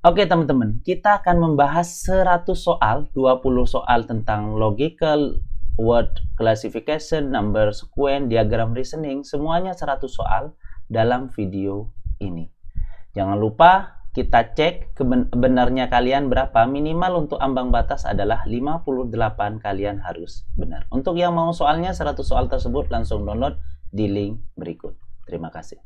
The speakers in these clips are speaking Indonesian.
Oke teman-teman, kita akan membahas 100 soal, 20 soal tentang logical, word classification, number sequence, diagram reasoning, semuanya 100 soal dalam video ini. Jangan lupa kita cek benarnya kalian berapa. Minimal untuk ambang batas adalah 58, kalian harus benar. Untuk yang mau soalnya 100 soal tersebut langsung download di link berikut. Terima kasih.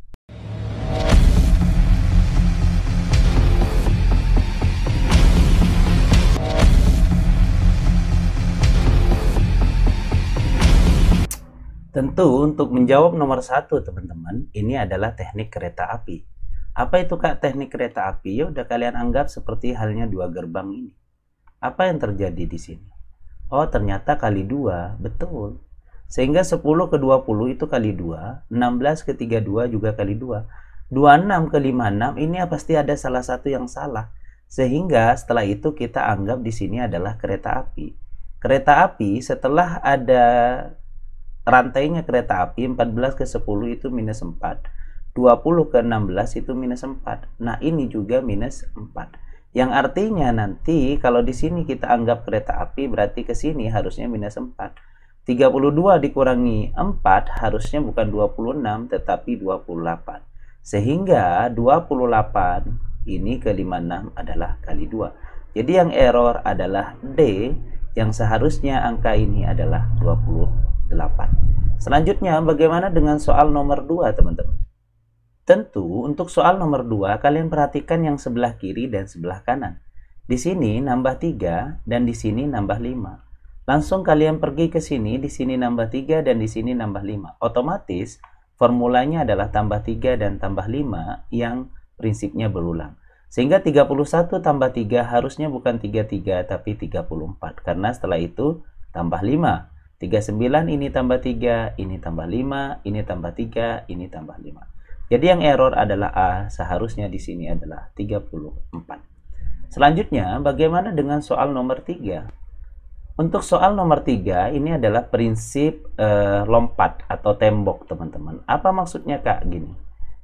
Tentu untuk menjawab nomor 1 teman-teman, ini adalah teknik kereta api. Apa itu Kak teknik kereta api? Ya udah kalian anggap seperti halnya dua gerbang ini. Apa yang terjadi di sini? Oh ternyata kali 2, betul. Sehingga 10 ke 20 itu kali 2, 16 ke 32 juga kali 2. 26 ke 56 ini pasti ada salah satu yang salah. Sehingga setelah itu kita anggap di sini adalah kereta api. Kereta api setelah ada rantainya kereta api 14 ke 10 itu minus 4, 20 ke 16 itu minus 4. Nah ini juga minus 4, yang artinya nanti kalau di sini kita anggap kereta api berarti ke sini harusnya minus 4. 32 dikurangi 4 harusnya bukan 26 tetapi 28, sehingga 28 ini ke 56 adalah kali 2. Jadi yang error adalah D, yang seharusnya angka ini adalah 28. Selanjutnya bagaimana dengan soal nomor 2 teman-teman? Tentu untuk soal nomor 2 kalian perhatikan yang sebelah kiri dan sebelah kanan. Di sini nambah 3 dan di sini nambah 5. Langsung kalian pergi ke sini, di sini nambah 3 dan di sini nambah 5. Otomatis formulanya adalah tambah 3 dan tambah 5 yang prinsipnya berulang. Sehingga 31 tambah 3 harusnya bukan 33 tapi 34. Karena setelah itu tambah 5. 39 ini tambah 3, ini tambah 5, ini tambah 3, ini tambah 5. Jadi yang error adalah A, seharusnya di sini adalah 34. Selanjutnya, bagaimana dengan soal nomor 3? Untuk soal nomor 3, ini adalah prinsip lompat atau tembok, teman-teman. Apa maksudnya, Kak? Gini.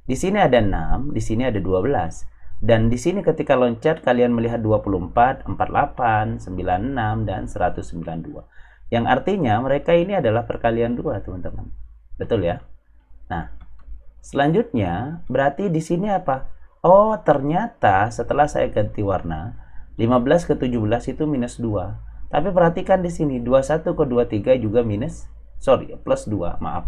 Di sini ada 6, di sini ada 12. Dan di sini ketika loncat, kalian melihat 24, 48, 96, dan 192. Yang artinya mereka ini adalah perkalian 2, teman-teman. Betul ya? Nah, selanjutnya berarti di sini apa? Oh, ternyata setelah saya ganti warna, 15 ke 17 itu minus 2. Tapi perhatikan di sini, 21 ke 23 juga plus 2, maaf.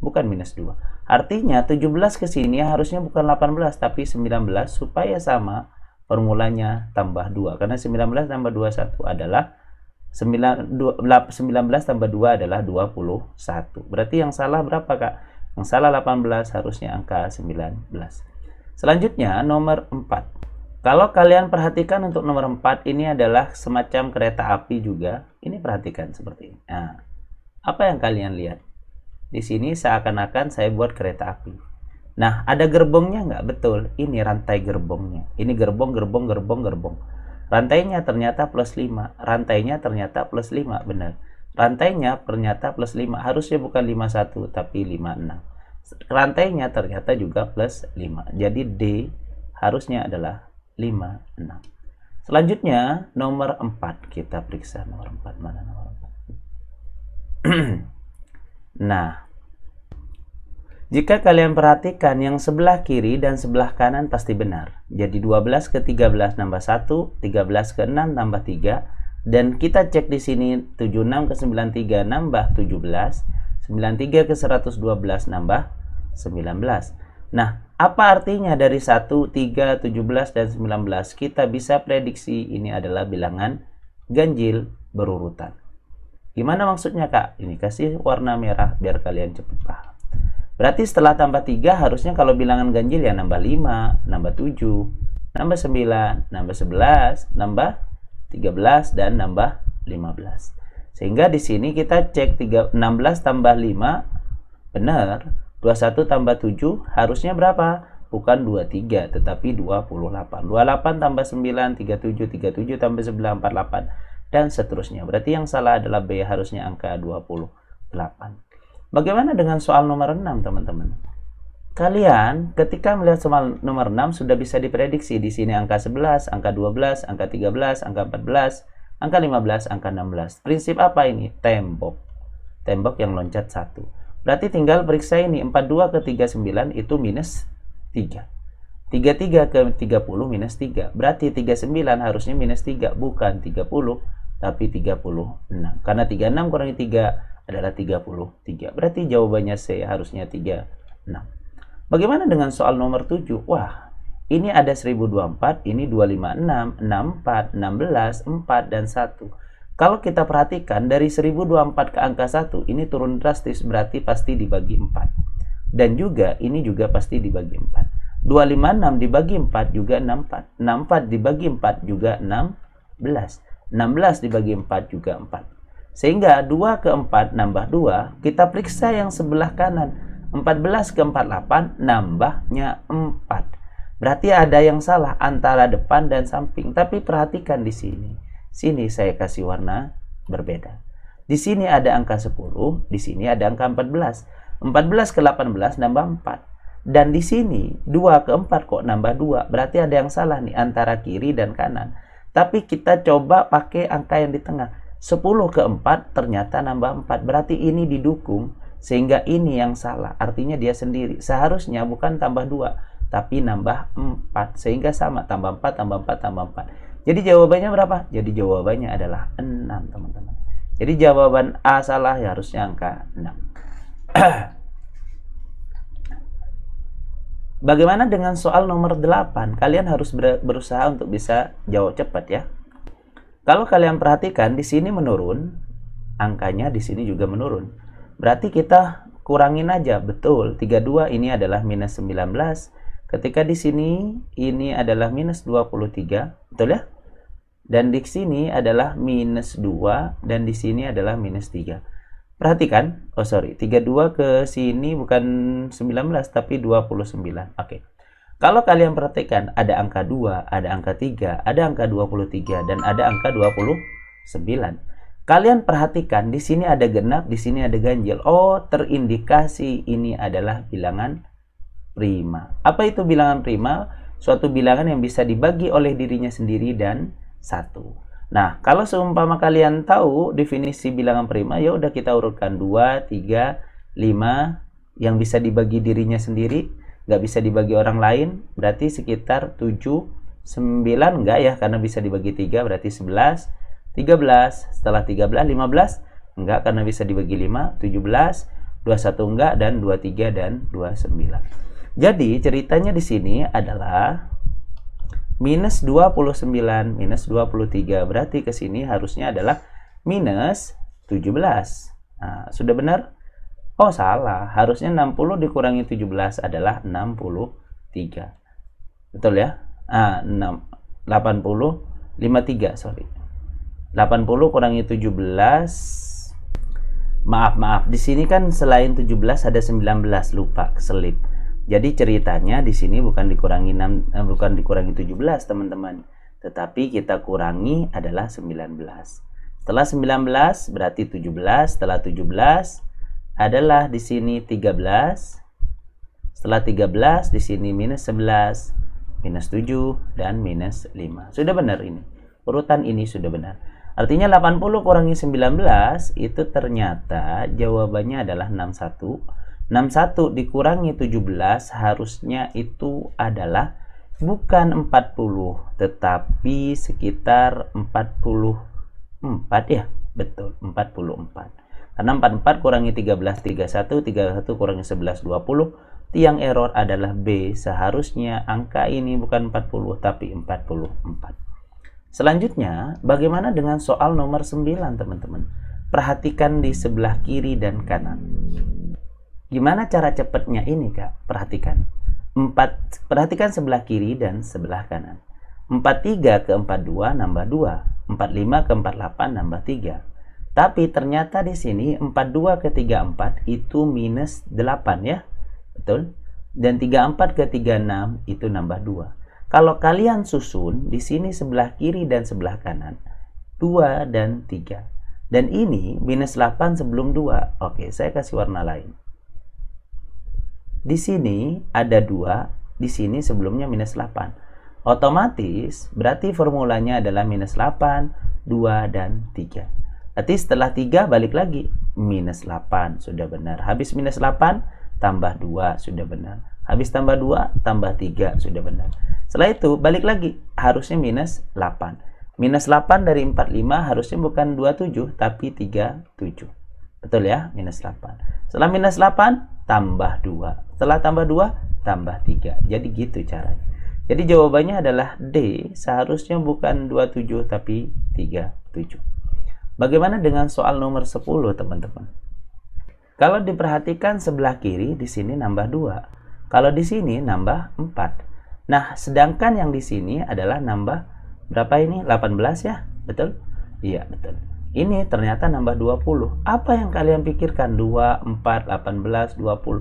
Bukan minus 2. Artinya 17 ke sini harusnya bukan 18 tapi 19 supaya sama formulanya tambah 2. Karena 19 tambah 21 adalah 19 tambah 2 adalah 21. Berarti yang salah berapa, Kak? Yang salah 18, harusnya angka 19. Selanjutnya nomor 4. Kalau kalian perhatikan untuk nomor 4 ini adalah semacam kereta api juga. Ini perhatikan seperti ini. Nah, apa yang kalian lihat? Di sini seakan-akan saya buat kereta api. Nah, ada gerbongnya nggak? Betul. Ini rantai gerbongnya. Ini gerbong. Rantainya ternyata plus 5. Rantainya ternyata plus 5. Benar. Rantainya ternyata plus 5. Harusnya bukan 51 tapi 56. Rantainya ternyata juga plus 5. Jadi D harusnya adalah 56. Selanjutnya nomor 4. Kita periksa nomor 4. Mana nomor 4? Nah, jika kalian perhatikan yang sebelah kiri dan sebelah kanan pasti benar. Jadi 12 ke 13 nambah 1, 13 ke 6 nambah 3. Dan kita cek di sini 76 ke 93 nambah 17. 93 ke 112 nambah 19. Nah, apa artinya dari 1, 3, 17, dan 19? Kita bisa prediksi ini adalah bilangan ganjil berurutan. Gimana maksudnya, Kak? Ini kasih warna merah biar kalian cepat paham. Berarti setelah tambah 3 harusnya kalau bilangan ganjil ya nambah 5, nambah 7, nambah 9, nambah 11, nambah 13, dan nambah 15. Sehingga di sini kita cek 16 tambah 5, benar. 21 tambah 7 harusnya berapa? Bukan 23 tetapi 28. 28 tambah 9, 37, 37 tambah 9, 48. Dan seterusnya. Berarti yang salah adalah B, harusnya angka 28. Bagaimana dengan soal nomor 6, teman-teman? Kalian ketika melihat soal nomor 6 sudah bisa diprediksi. Di sini angka 11, angka 12, angka 13, angka 14, angka 15, angka 16. Prinsip apa ini? Tembok. Tembok yang loncat 1. Berarti tinggal periksa ini. 42 ke 39 itu minus 3. 33 ke 30 minus 3. Berarti 39 harusnya minus 3. Bukan 30, tapi 36. Karena 36 kurangi 3 adalah 33. Berarti jawabannya C, harusnya 36. Bagaimana dengan soal nomor 7? Wah, ini ada 1024, ini 256, 64, 16, 4, dan 1. Kalau kita perhatikan, dari 1024 ke angka 1, ini turun drastis, berarti pasti dibagi 4. Dan juga, ini juga pasti dibagi 4. 256 dibagi 4 juga 64. 64 dibagi 4 juga 16. 16 dibagi 4 juga 4. Sehingga 2 ke 4 nambah 2, kita periksa yang sebelah kanan. 14 ke 48 nambahnya 4. Berarti ada yang salah antara depan dan samping. Tapi perhatikan di sini. Sini saya kasih warna berbeda. Di sini ada angka 10, di sini ada angka 14. 14 ke 18 nambah 4. Dan di sini 2 ke 4 kok nambah 2. Berarti ada yang salah nih antara kiri dan kanan. Tapi kita coba pakai angka yang di tengah. 10 ke 4 ternyata nambah 4. Berarti ini didukung. Sehingga ini yang salah, artinya dia sendiri. Seharusnya bukan tambah 2, tapi nambah 4. Sehingga sama, tambah 4, tambah 4, tambah 4. Jadi jawabannya berapa? Jadi jawabannya adalah 6, teman-teman. Jadi jawaban A salah, ya harusnya angka 6. Bagaimana dengan soal nomor 8? Kalian harus berusaha untuk bisa jawab cepat ya. Kalau kalian perhatikan, di sini menurun, angkanya di sini juga menurun. Berarti kita kurangin aja, betul. 32 ini adalah minus 19. Ketika di sini ini adalah minus 23, betul ya? Dan di sini adalah minus 2 dan di sini adalah minus 3. Perhatikan, 32 ke sini bukan 19 tapi 29. Oke. Kalau kalian perhatikan ada angka 2, ada angka 3, ada angka 23 dan ada angka 29. Kalian perhatikan, di sini ada genap, di sini ada ganjil. Oh, terindikasi ini adalah bilangan prima. Apa itu bilangan prima? Suatu bilangan yang bisa dibagi oleh dirinya sendiri dan 1. Nah, kalau seumpama kalian tahu definisi bilangan prima, ya udah kita urutkan 2, 3, 5 yang bisa dibagi dirinya sendiri, nggak bisa dibagi orang lain, berarti sekitar 7, 9 enggak ya, karena bisa dibagi 3, berarti 11. 13, setelah 13, 15 enggak karena bisa dibagi 5, 17, 21 enggak, dan 23 dan 29. Jadi ceritanya di sini adalah minus 29, minus 23, berarti ke sini harusnya adalah minus 17. Nah, sudah benar? Oh, salah. Harusnya 60 dikurangi 17 adalah 63. Betul ya? 53, sorry. 80 kurangi 17. Maaf. Di sini kan selain 17 ada 19, lupa, keselip. Jadi ceritanya di sini bukan dikurangi 17, teman-teman. Tetapi kita kurangi adalah 19. Setelah 19 berarti 17, setelah 17 adalah di sini 13. Setelah 13 di sini minus 11, minus 7 dan minus 5. Sudah benar ini. Urutan ini sudah benar. Artinya 80 kurangi 19 itu ternyata jawabannya adalah 61. 61 dikurangi 17 harusnya itu adalah bukan 40 tetapi sekitar 44 ya. Betul, 44. Karena 44 kurangi 13 31, 31 kurangi 11 20. Tiang error adalah B. Seharusnya angka ini bukan 40 tapi 44. Selanjutnya, bagaimana dengan soal nomor 9, teman-teman? Perhatikan di sebelah kiri dan kanan. Gimana cara cepatnya ini, Kak? Perhatikan. Perhatikan sebelah kiri dan sebelah kanan. 43 ke 42 nambah 2. 45 ke 48 nambah 3. Tapi ternyata di sini 42 ke 34 itu minus 8 ya. Betul? Dan 34 ke 36 itu nambah 2. Kalau kalian susun di sini sebelah kiri dan sebelah kanan 2 dan 3. Dan ini minus 8 sebelum 2. Oke, saya kasih warna lain. Di sini ada 2, di sini sebelumnya minus 8. Otomatis berarti formulanya adalah minus 8, 2, dan 3. Berarti setelah 3 balik lagi, minus 8 sudah benar. Habis minus 8 tambah 2 sudah benar. Habis tambah 2 tambah 3 sudah benar. Setelah itu balik lagi, harusnya minus 8. Minus 8 dari 45 harusnya bukan 27 tapi 37. Betul ya? Minus 8. Setelah minus 8 tambah 2. Setelah tambah 2 tambah 3. Jadi gitu caranya. Jadi jawabannya adalah D, seharusnya bukan 27 tapi 37. Bagaimana dengan soal nomor 10, teman-teman? Kalau diperhatikan sebelah kiri di sini nambah 2. Kalau di sini nambah 4. Nah, sedangkan yang di sini adalah nambah berapa ini? 18 ya? Betul? Iya, betul. Ini ternyata nambah 20. Apa yang kalian pikirkan? 2, 4, 18, 20.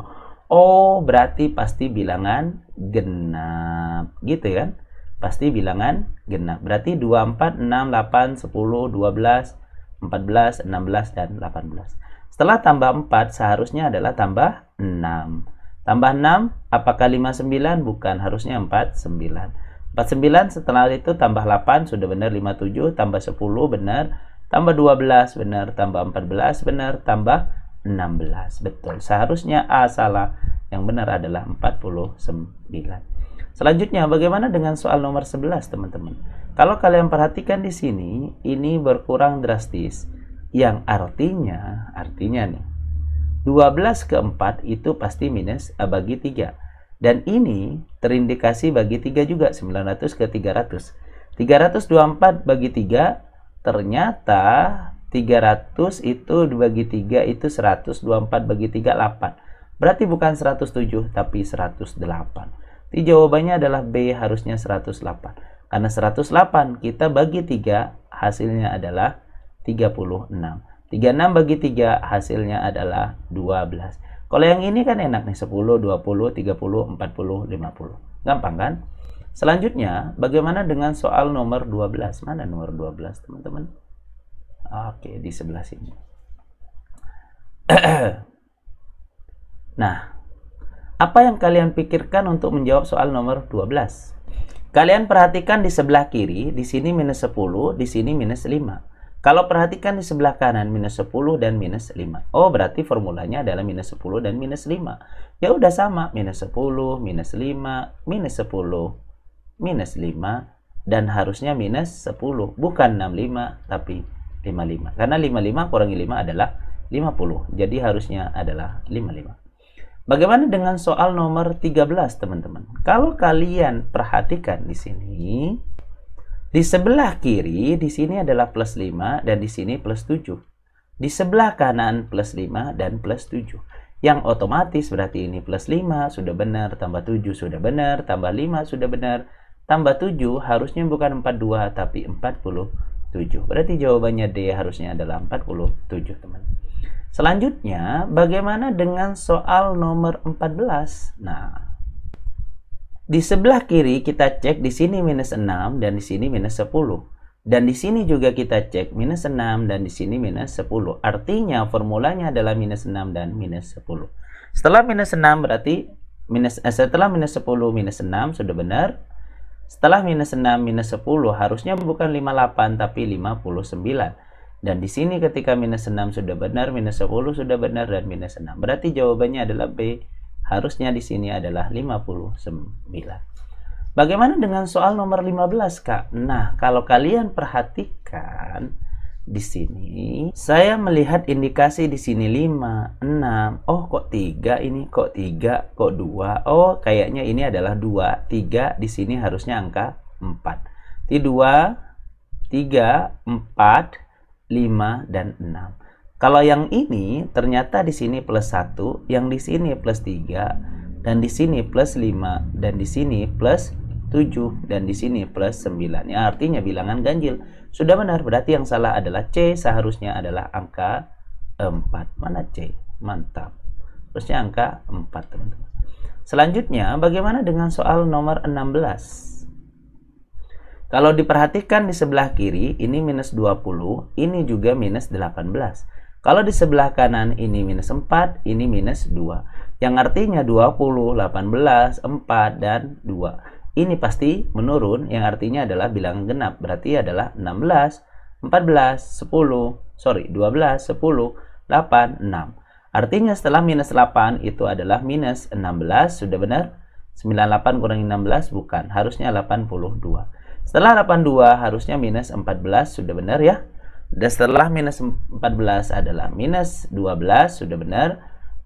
Oh, berarti pasti bilangan genap. Gitu kan? Pasti bilangan genap. Berarti 2, 4, 6, 8, 10, 12, 14, 16, dan 18. Setelah tambah 4 seharusnya adalah tambah 6. Tambah 6, apakah 59? Bukan, harusnya 49. 49 setelah itu tambah 8 sudah benar, 57, tambah 10 benar, tambah 12 benar, tambah 14 benar, tambah 16. Betul. Seharusnya A salah. Yang benar adalah 49. Selanjutnya, bagaimana dengan soal nomor 11, teman-teman? Kalau kalian perhatikan di sini, ini berkurang drastis. Yang artinya nih, 12 ke 4 itu pasti minus bagi 3. Dan ini terindikasi bagi 3 juga, 900 ke 300. 324 bagi 3, ternyata 300 itu dibagi 3 itu 100, 24 bagi 3, 8. Berarti bukan 107, tapi 108. Jadi jawabannya adalah B, harusnya 108. Karena 108 kita bagi 3, hasilnya adalah 36. 36 bagi 3, hasilnya adalah 12. Kalau yang ini kan enak nih, 10, 20, 30, 40, 50. Gampang kan? Selanjutnya, bagaimana dengan soal nomor 12? Mana nomor 12, teman-teman? Oke, di sebelah sini. Nah, apa yang kalian pikirkan untuk menjawab soal nomor 12? Kalian perhatikan di sebelah kiri, di sini minus 10, di sini minus 5. Kalau perhatikan di sebelah kanan, minus 10 dan minus 5. Oh, berarti formulanya adalah minus 10 dan minus 5. Ya udah sama, minus 10, minus 5, minus 10, minus 5, dan harusnya minus 10. Bukan 65, tapi 55. Karena 55 kurangi 5 adalah 50. Jadi harusnya adalah 55. Bagaimana dengan soal nomor 13, teman-teman? Kalau kalian perhatikan di sini, di sebelah kiri, di sini adalah plus 5 dan di sini plus 7. Di sebelah kanan plus 5 dan plus 7. Yang otomatis berarti ini plus 5 sudah benar, tambah 7 sudah benar, tambah 5 sudah benar, tambah 7 harusnya bukan 42 tapi 47. Berarti jawabannya D, harusnya adalah 47, teman. Selanjutnya, bagaimana dengan soal nomor 14? Nah, di sebelah kiri kita cek di sini minus 6 dan di sini minus 10. Dan di sini juga kita cek minus 6 dan di sini minus 10. Artinya formulanya adalah minus 6 dan minus 10. Setelah minus 6 berarti setelah minus 10 minus 6 sudah benar. Setelah minus 6 minus 10 harusnya bukan 58 tapi 59. Dan di sini ketika minus 6 sudah benar, minus 10 sudah benar, dan minus 6. Berarti jawabannya adalah B. Harusnya di sini adalah 59. Bagaimana dengan soal nomor 15, Kak? Nah, kalau kalian perhatikan di sini, saya melihat indikasi di sini 5, 6. Oh, kok 3 ini? Kok 3? Kok 2? Oh, kayaknya ini adalah 2. 3 di sini harusnya angka 4. Jadi 2, 3, 4, 5, dan 6. Kalau yang ini ternyata di sini plus 1, yang di sini plus 3, dan di sini plus 5, dan di sini plus 7, dan di sini plus 9. Ya, artinya bilangan ganjil. Sudah benar, berarti yang salah adalah C, seharusnya adalah angka 4. Mana C? Mantap. Terusnya angka 4, teman-teman. Selanjutnya, bagaimana dengan soal nomor 16? Kalau diperhatikan di sebelah kiri, ini minus 20, ini juga minus 18. Kalau di sebelah kanan ini minus 4, ini minus 2. Yang artinya 20, 18, 4, dan 2. Ini pasti menurun, yang artinya adalah bilangan genap. Berarti adalah 16, 14, 10, 12, 10, 8, 6. Artinya setelah minus 8 itu adalah minus 16, sudah benar? 98 kurangi 16, bukan. Harusnya 82. Setelah 82 harusnya minus 14, sudah benar ya? Dan setelah minus 14 adalah minus 12, sudah benar.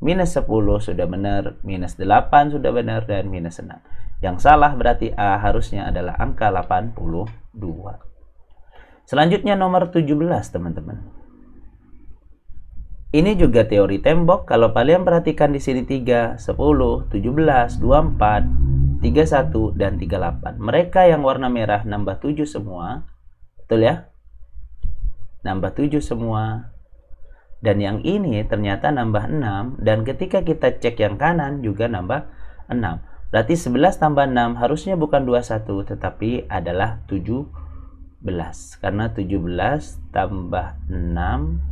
Minus 10 sudah benar. Minus 8 sudah benar. Dan minus 6. Yang salah berarti A harusnya adalah angka 82. Selanjutnya nomor 17, teman-teman. Ini juga teori tembok. Kalau kalian perhatikan di sini 3, 10, 17, 24, 31, dan 38. Mereka yang warna merah nambah 7 semua. Betul ya? Nambah 7 semua. Dan yang ini ternyata nambah 6. Dan ketika kita cek yang kanan juga nambah 6. Berarti 11 tambah 6 harusnya bukan 21, tetapi adalah 17. Karena 17 tambah 6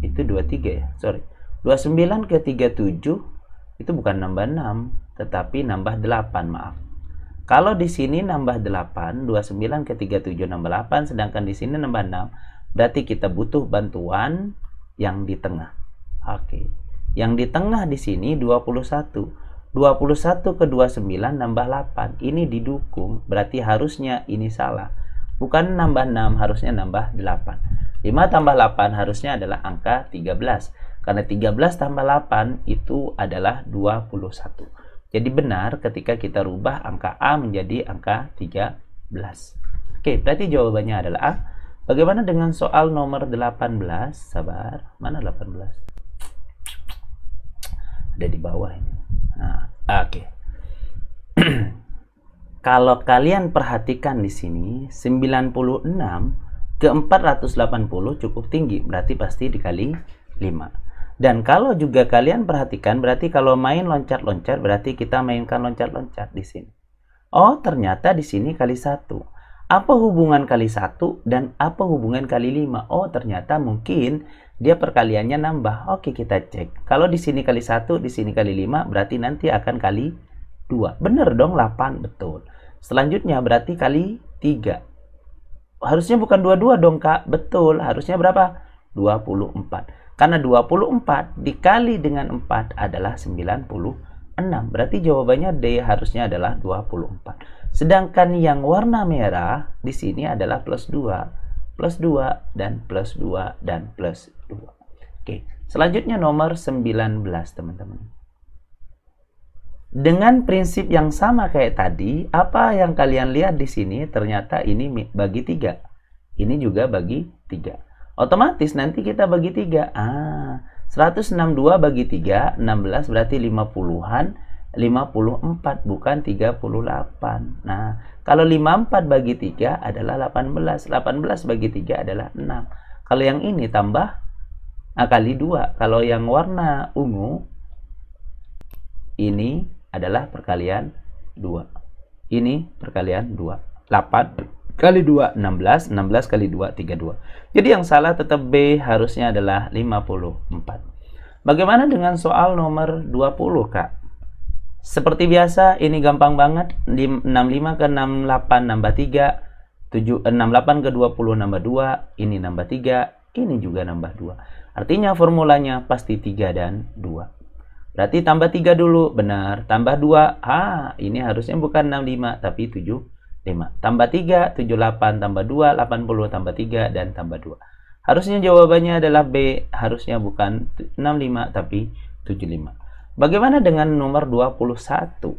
itu 23 ya. Sorry. 29 ke 37 itu bukan nambah 6, tetapi nambah 8, maaf. Kalau di sini nambah 8, 29 ke 37 nambah 8, sedangkan di sini nambah 6. Berarti kita butuh bantuan yang di tengah. Oke. Yang di tengah di sini 21. 21 ke 29 nambah 8. Ini didukung, berarti harusnya ini salah. Bukan nambah 6, harusnya nambah 8. 5 tambah 8 harusnya adalah angka 13. Karena 13 tambah 8 itu adalah 21. Jadi benar ketika kita rubah angka A menjadi angka 13. Oke, berarti jawabannya adalah A. Bagaimana dengan soal nomor 18? Sabar, mana 18? Ada di bawah ini. Nah, oke. Kalau kalian perhatikan di sini 96 ke 480 cukup tinggi, berarti pasti dikali 5. Dan kalau juga kalian perhatikan, berarti kalau main loncat-loncat berarti kita mainkan loncat-loncat di sini. Oh, ternyata di sini kali 1. Apa hubungan kali 1 dan apa hubungan kali 5? Oh, ternyata mungkin dia perkaliannya nambah. Oke, kita cek. Kalau di sini kali 1, di sini kali 5, berarti nanti akan kali 2. Bener dong, 8, betul. Selanjutnya berarti kali 3. Harusnya bukan 22 dong, Kak. Betul, harusnya berapa? 24. Karena 24 dikali dengan 4 adalah 96. Berarti jawabannya D harusnya adalah 24. Sedangkan yang warna merah di sini adalah plus 2, plus 2, dan plus 2, dan plus 2. Oke, selanjutnya nomor 19, teman-teman. Dengan prinsip yang sama kayak tadi, apa yang kalian lihat di sini ternyata ini bagi 3. Ini juga bagi 3. Otomatis nanti kita bagi 3. 162 bagi 3, 16 berarti 50-an. 54 bukan 38. Nah, kalau 54 bagi 3 adalah 18. 18 bagi 3 adalah 6. Kalau yang ini tambah kali 2. Kalau yang warna ungu ini adalah perkalian 2. Ini perkalian 2. 8 kali 2 16, 16 kali 2 32. Jadi yang salah tetap B, harusnya adalah 54. Bagaimana dengan soal nomor 20, Kak? Seperti biasa, ini gampang banget. 65 ke 68 nambah 3, 68 ke 20 nambah 2, ini nambah 3, ini juga nambah 2. Artinya formulanya pasti 3 dan 2. Berarti tambah 3 dulu, benar. Tambah 2, ini harusnya bukan 65, tapi 75. Tambah 3, 78, tambah 2, 80, tambah 3, dan tambah 2. Harusnya jawabannya adalah B, harusnya bukan 65, tapi 75. Bagaimana dengan nomor 21?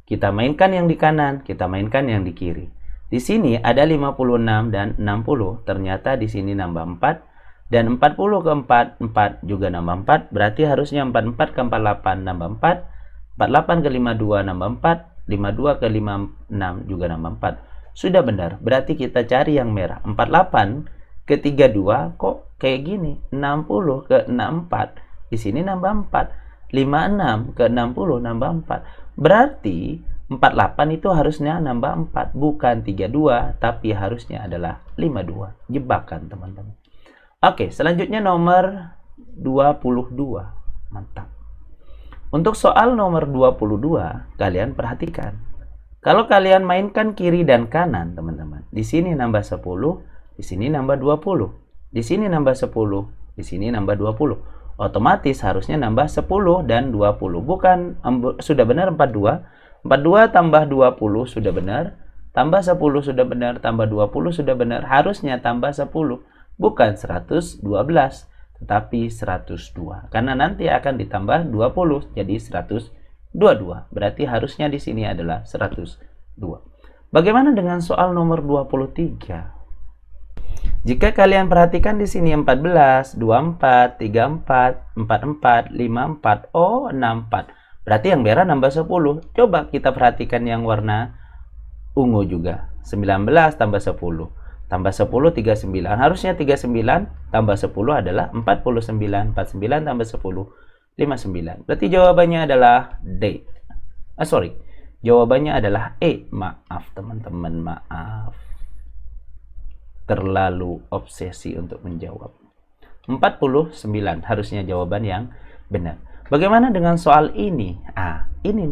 Kita mainkan yang di kanan, kita mainkan yang di kiri. Di sini ada 56 dan 60. Ternyata di sini nambah 4. Dan 40 ke 4, 4 juga nambah 4. Berarti harusnya 44 ke 48 nambah 4. 48 ke 52 nambah 4. 52 ke 56 juga nambah 4. Sudah benar. Berarti kita cari yang merah. 48 ke 32 kok kayak gini. 60 ke 64. Di sini nambah 4. 56 ke 60 nambah 4. Berarti 48 itu harusnya nambah 4. Bukan 32, tapi harusnya adalah 52. Jebakan, teman-teman. Oke, selanjutnya nomor 22. Mantap. Untuk soal nomor 22, kalian perhatikan. Kalau kalian mainkan kiri dan kanan, teman-teman. Di sini nambah 10, di sini nambah 20. Di sini nambah 10, di sini nambah 20. Otomatis harusnya nambah 10 dan 20. Bukan, sudah benar 42. 42 tambah 20 sudah benar. Tambah 10 sudah benar, tambah 20 sudah benar. Harusnya tambah 10. Bukan 112. Tetapi 102. Karena nanti akan ditambah 20 jadi 122. Berarti harusnya di sini adalah 102. Bagaimana dengan soal nomor 23? Jika kalian perhatikan di sini 14, 24, 34, 44, 54, oh 64. Berarti yang merah nambah 10. Coba kita perhatikan yang warna ungu juga. 19 tambah 10. Tambah 10, 39. Harusnya 39 tambah 10 adalah 49. 49 tambah 10, 59. Berarti jawabannya adalah D. Jawabannya adalah E. Maaf teman-teman, maaf. Terlalu obsesi untuk menjawab. 49 harusnya jawaban yang benar. Bagaimana dengan soal ini? Ini.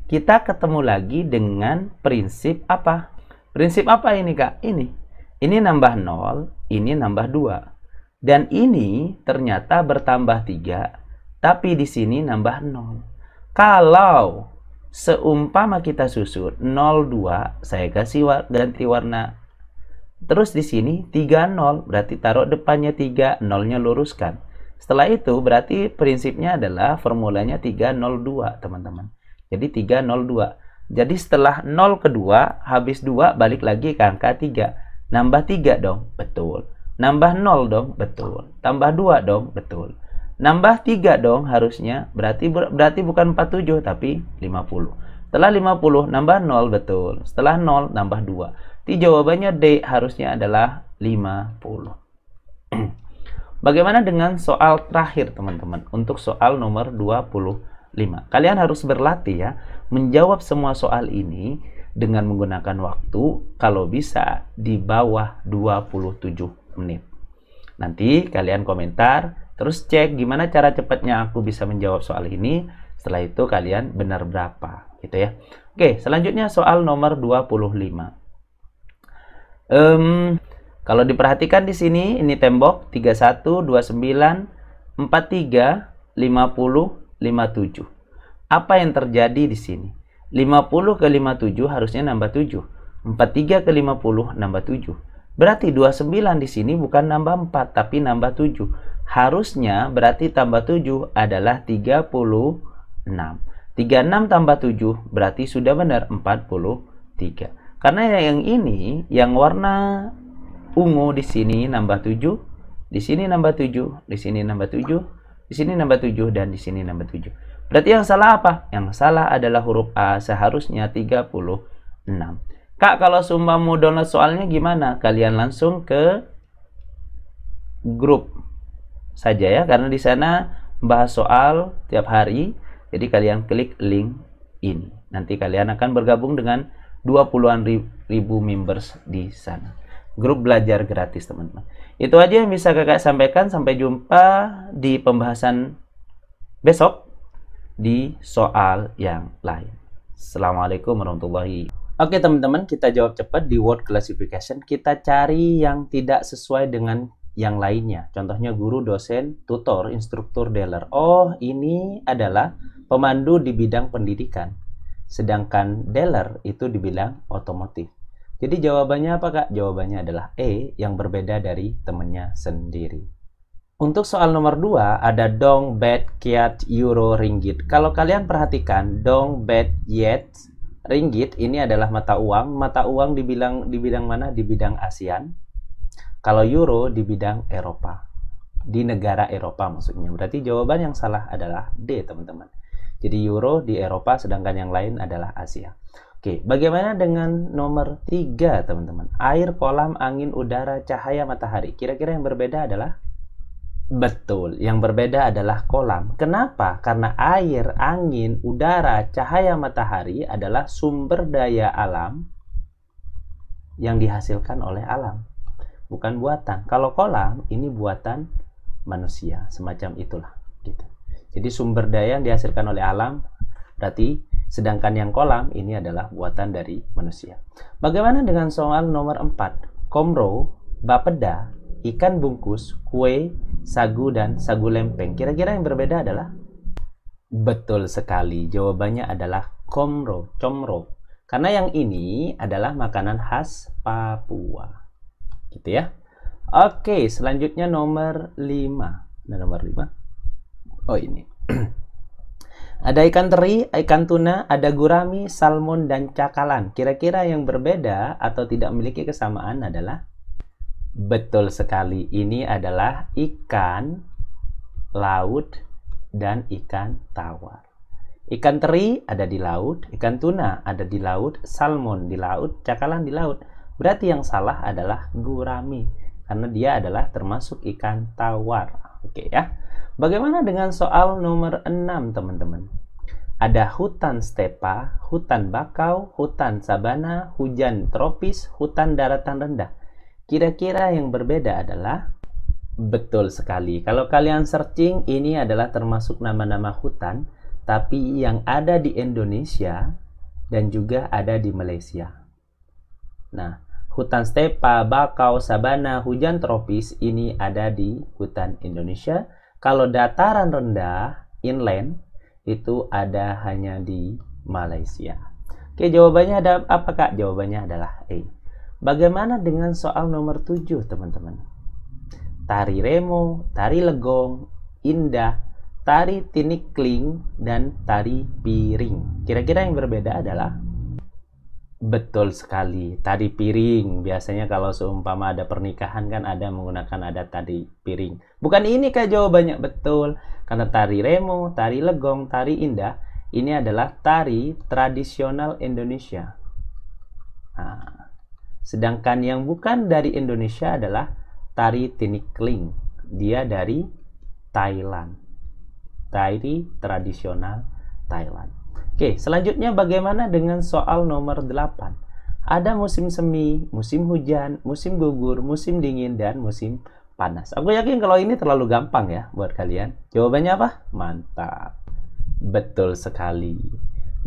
Kita ketemu lagi dengan prinsip apa? Prinsip apa ini, Kak? Ini nambah 0, ini nambah 2. Dan ini ternyata bertambah 3, tapi di sini nambah 0. Kalau seumpama kita susun 02, saya kasih ganti warna. Terus di sini 30, berarti taruh depannya 3, 0-nya luruskan. Setelah itu berarti prinsipnya adalah formulanya 302, teman-teman. Jadi 302. Jadi setelah 0 kedua, habis 2 balik lagi ke angka 3. Nambah 3 dong, betul. Nambah 0 dong, betul. Tambah 2 dong, betul. Nambah 3 dong harusnya, berarti bukan 47 tapi 50. Setelah 50 nambah 0, betul. Setelah 0 nambah 2. Jadi jawabannya D, harusnya adalah 50. Bagaimana dengan soal terakhir, teman-teman? Untuk soal nomor 25. Kalian harus berlatih ya, menjawab semua soal ini dengan menggunakan waktu kalau bisa di bawah 27 menit. Nanti kalian komentar, terus cek gimana cara cepatnya aku bisa menjawab soal ini. Setelah itu kalian benar berapa, gitu ya. Oke, selanjutnya soal nomor 25. Kalau diperhatikan di sini, ini tembok 31, 29, 43, 50, 57. Apa yang terjadi di sini? 50 ke 57 harusnya nambah 7. 43 ke 50 nambah 7. Berarti 29 di sini bukan nambah 4 tapi nambah 7. Harusnya berarti tambah 7 adalah 36. 36 tambah 7 berarti sudah benar 43. Karena yang ini yang warna ungu di sini nambah 7, di sini nambah 7, di sini nambah 7, di sini nambah 7 dan di sini nambah 7. Berarti yang salah apa? Yang salah adalah huruf A, seharusnya 36. Kak, kalau seumpama mau download soalnya gimana? Kalian langsung ke grup saja ya, karena di sana bahas soal tiap hari. Jadi kalian klik link ini. Nanti kalian akan bergabung dengan 20-an ribu members di sana. Grup belajar gratis, teman-teman. Itu aja yang bisa kakak sampaikan. Sampai jumpa di pembahasan besok di soal yang lain. Assalamualaikum warahmatullahi wabarakatuh. Oke teman-teman, kita jawab cepat di word classification. Kita cari yang tidak sesuai dengan yang lainnya. Contohnya guru, dosen, tutor, instruktur, dealer. Oh, ini adalah pemandu di bidang pendidikan. Sedangkan dealer itu di bidang otomotif. Jadi jawabannya apa, Kak? Jawabannya adalah E, yang berbeda dari temannya sendiri. Untuk soal nomor 2 ada dong, baht, kyat, euro, ringgit. Kalau kalian perhatikan, dong, baht, yet, ringgit ini adalah mata uang. Mata uang di bidang mana? Di bidang ASEAN. Kalau euro di bidang Eropa. Di negara Eropa maksudnya. Berarti jawaban yang salah adalah D, teman-teman. Jadi euro di Eropa sedangkan yang lain adalah Asia. Oke, bagaimana dengan nomor 3, teman-teman? Air, kolam, angin, udara, cahaya, matahari. Kira-kira yang berbeda adalah? Betul, yang berbeda adalah kolam. Kenapa? Karena air, angin, udara, cahaya matahari adalah sumber daya alam yang dihasilkan oleh alam. bukan buatan. Kalau kolam ini buatan manusia, semacam itulah gitu. Jadi sumber daya yang dihasilkan oleh alam, berarti sedangkan yang kolam ini adalah buatan dari manusia. Bagaimana dengan soal nomor 4? Komro, bapeda, ikan bungkus, kue, sagu, dan sagu lempeng. Kira-kira yang berbeda adalah? Betul sekali. Jawabannya adalah komro, comro. Karena yang ini adalah makanan khas Papua. Gitu ya. Oke, selanjutnya nomor 5. Nah, nomor 5. Oh, ini. Ada ikan teri, ikan tuna, ada gurami, salmon, dan cakalang. Kira-kira yang berbeda atau tidak memiliki kesamaan adalah? Betul sekali. Ini adalah ikan laut dan ikan tawar. Ikan teri ada di laut, ikan tuna ada di laut, salmon di laut, cakalang di laut. Berarti yang salah adalah gurami, karena dia adalah termasuk ikan tawar. Oke ya. Bagaimana dengan soal nomor 6, teman-teman? Ada hutan stepa, hutan bakau, hutan sabana, hujan tropis, hutan daratan rendah. Kira-kira yang berbeda adalah? Betul sekali. Kalau kalian searching, ini adalah termasuk nama-nama hutan, tapi yang ada di Indonesia dan juga ada di Malaysia. Nah, hutan stepa, bakau, sabana, hujan tropis ini ada di hutan Indonesia. Kalau dataran rendah, inland, itu ada hanya di Malaysia. Oke, jawabannya ada apa, Kak? Jawabannya adalah A. Bagaimana dengan soal nomor 7, teman-teman? Tari remo, tari legong, indah, tari tinikling, dan tari piring. Kira-kira yang berbeda adalah? Betul sekali, tari piring. Biasanya kalau seumpama ada pernikahan kan ada menggunakan adat tari piring. Bukan ini Kak jawabannya, betul. Karena tari remo, tari legong, tari indah, ini adalah tari tradisional Indonesia. Nah, sedangkan yang bukan dari Indonesia adalah tari tinikling. Dia dari Thailand. Tari tradisional Thailand. Oke, selanjutnya bagaimana dengan soal nomor 8? Ada musim semi, musim hujan, musim gugur, musim dingin, dan musim panas. Aku yakin kalau ini terlalu gampang ya buat kalian. Jawabannya apa? Mantap. Betul sekali.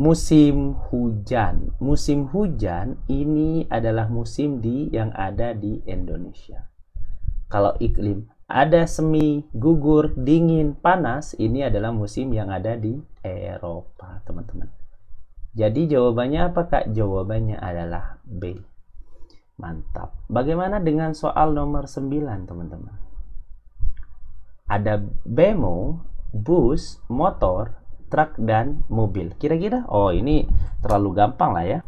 Musim hujan. Musim hujan ini adalah musim yang ada di Indonesia. Kalau iklim ada semi, gugur, dingin, panas, ini adalah musim yang ada di Eropa, teman-teman. Jadi jawabannya apa, Kak? Jawabannya adalah B. Mantap. Bagaimana dengan soal nomor 9, teman-teman? Ada bemo, bus, motor, truk, dan mobil. Kira-kira? Oh, ini terlalu gampang lah ya.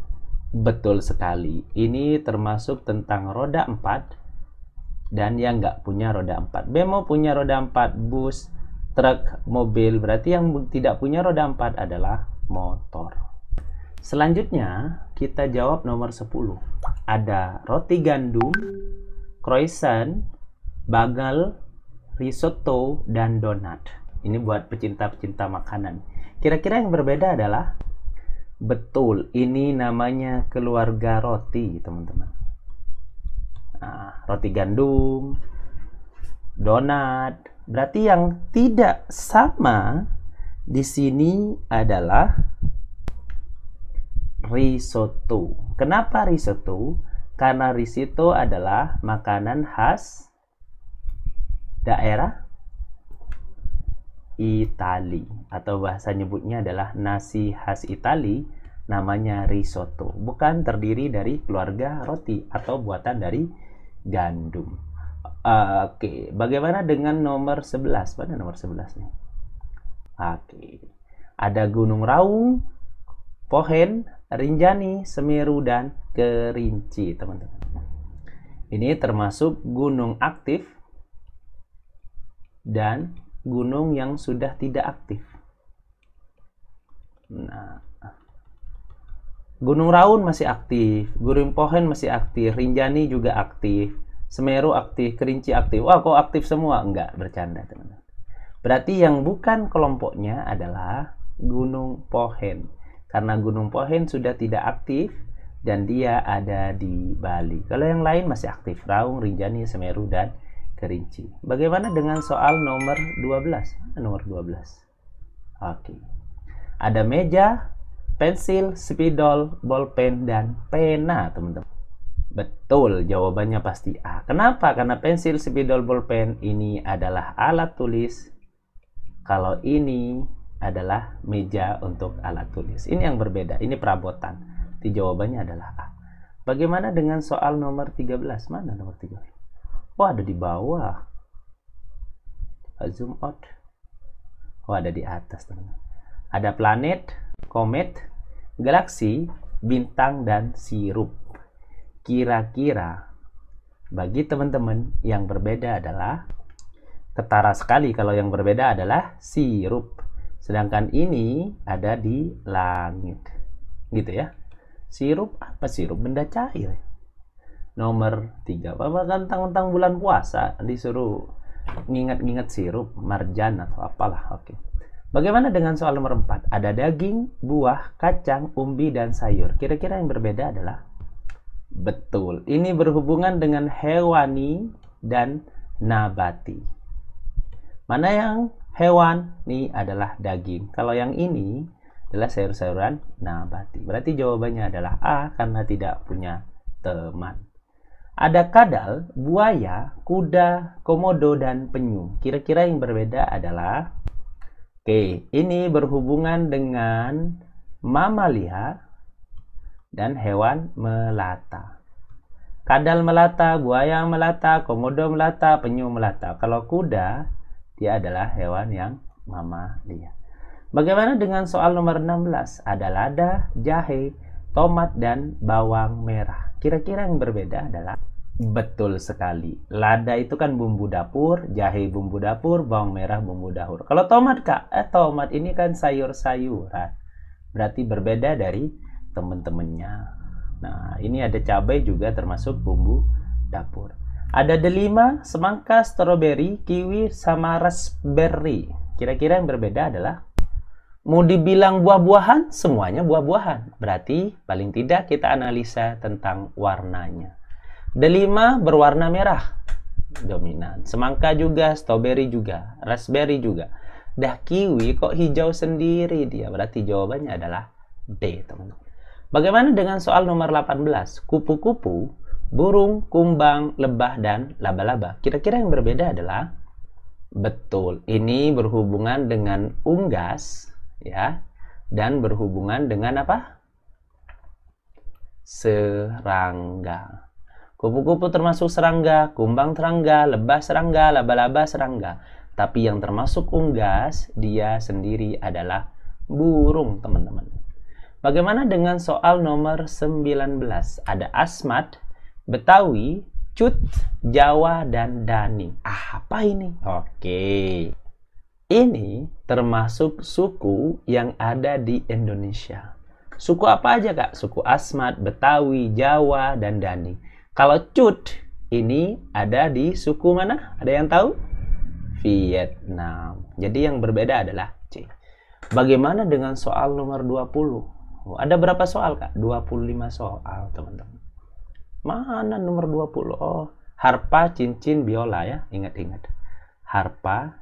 Betul sekali. Ini termasuk tentang roda 4 dan yang nggak punya roda 4. Bemo punya roda 4, bus, truk, mobil. Berarti yang tidak punya roda 4 adalah motor. Selanjutnya kita jawab nomor 10. Ada roti gandum, croissant, bagel, risotto, dan donat. Ini buat pecinta-pecinta makanan. Kira-kira yang berbeda adalah? Betul, ini namanya keluarga roti, teman-teman. Nah, roti gandum, donat. Berarti yang tidak sama di sini adalah risotto. Kenapa risotto? Karena risotto adalah makanan khas daerah Itali, atau bahasa nyebutnya adalah nasi khas Itali, namanya risotto. Bukan terdiri dari keluarga roti atau buatan dari gandum. Oke, bagaimana dengan nomor 11? Mana nomor 11 nih? Oke. Ada Gunung Raung, Pohen, Rinjani, Semeru, dan Kerinci, teman-teman. Ini termasuk gunung aktif dan gunung yang sudah tidak aktif. Nah, Gunung Raung masih aktif, Gunung Pohen masih aktif, Rinjani juga aktif, Semeru aktif, Kerinci aktif. Wah, kok aktif semua? Enggak, bercanda, teman-teman. Berarti yang bukan kelompoknya adalah Gunung Pohen. Karena Gunung Pohen sudah tidak aktif dan dia ada di Bali. Kalau yang lain masih aktif, Raung, Rinjani, Semeru, dan Kerinci. Bagaimana dengan soal nomor 12? Nomor 12. Oke. Ada meja, pensil, spidol, bolpen, dan pena, teman-teman. Betul, jawabannya pasti A. Kenapa? Karena pensil, spidol, bolpen ini adalah alat tulis. Kalau ini adalah meja untuk alat tulis. Ini yang berbeda, ini perabotan. Jawabannya adalah A. Bagaimana dengan soal nomor 13? Mana nomor 13? Oh, ada di bawah. Zoom out. Oh, ada di atas, teman-teman. Ada planet, komet, galaksi, bintang, dan sirup. Kira-kira bagi teman-teman yang berbeda adalah ketara sekali kalau yang berbeda adalah sirup. Sedangkan ini ada di langit. Gitu ya. Sirup apa sirup? Benda cair. Nomor 3. Tentang bulan puasa disuruh ngingat-ngingat sirup, marjan atau apalah. Oke. Bagaimana dengan soal nomor 4? Ada daging, buah, kacang, umbi, dan sayur. Kira-kira yang berbeda adalah betul. Ini berhubungan dengan hewani dan nabati. Mana yang hewan? Ini adalah daging. Kalau yang ini adalah sayur-sayuran nabati. Berarti jawabannya adalah A karena tidak punya teman. Ada kadal, buaya, kuda, komodo, dan penyu. Kira-kira yang berbeda adalah oke, ini berhubungan dengan mamalia dan hewan melata. Kadal melata, buaya melata, komodo melata, penyu melata. Kalau kuda, dia adalah hewan yang mamalia. Bagaimana dengan soal nomor 16? Ada lada, jahe, tomat, dan bawang merah. Kira-kira yang berbeda adalah betul sekali. Lada itu kan bumbu dapur, jahe bumbu dapur, bawang merah bumbu dapur. Kalau tomat, Kak, tomat ini kan sayur-sayuran. Berarti berbeda dari teman-temannya. Nah, ini ada cabai juga termasuk bumbu dapur. Ada delima, semangka, stroberi, kiwi, sama raspberry. Kira-kira yang berbeda adalah mau dibilang buah-buahan, semuanya buah-buahan. Berarti paling tidak kita analisa tentang warnanya. Delima berwarna merah, dominan. Semangka juga, stroberi juga, raspberry juga. Dah kiwi kok hijau sendiri dia. Berarti jawabannya adalah D, teman-teman. Bagaimana dengan soal nomor 18? Kupu-kupu, burung, kumbang, lebah, dan laba-laba. Kira-kira yang berbeda adalah betul. Ini berhubungan dengan unggas, ya, dan berhubungan dengan apa? Serangga. Kupu-kupu termasuk serangga, kumbang serangga, lebah serangga, laba-laba serangga. Tapi yang termasuk unggas, dia sendiri adalah burung, teman-teman. Bagaimana dengan soal nomor 19? Ada Asmat, Betawi, Cut, Jawa, dan Dani. Apa ini? Oke. Ini termasuk suku yang ada di Indonesia. Suku apa aja, Kak? Suku Asmat, Betawi, Jawa, dan Dani. Kalau Cut, ini ada di suku mana? Ada yang tahu? Vietnam. Jadi yang berbeda adalah C. Bagaimana dengan soal nomor 20? Ada berapa soal, Kak? 25 soal, teman-teman. Mana nomor 20? Oh, harpa, cincin, biola ya. Ingat-ingat. Harpa,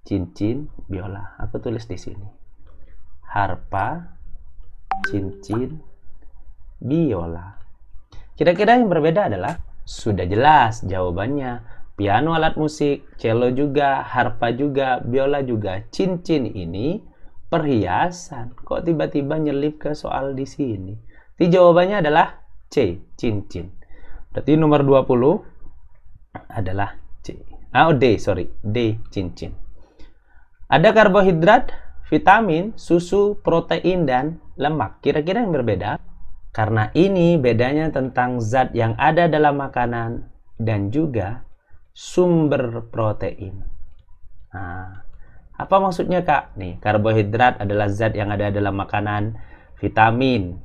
cincin, biola. Aku tulis di sini. Harpa, cincin, biola. Kira-kira yang berbeda adalah sudah jelas jawabannya. Piano alat musik, cello juga, harpa juga, biola juga. Cincin ini perhiasan. Kok tiba-tiba nyelip ke soal di sini? Jadi jawabannya adalah C, cincin. Berarti nomor 20 adalah C. D, cincin. Ada karbohidrat, vitamin, susu, protein, dan lemak. Kira-kira yang berbeda? Karena ini bedanya tentang zat yang ada dalam makanan dan juga sumber protein. Nah, apa maksudnya, Kak? Nih, karbohidrat adalah zat yang ada dalam makanan, vitamin,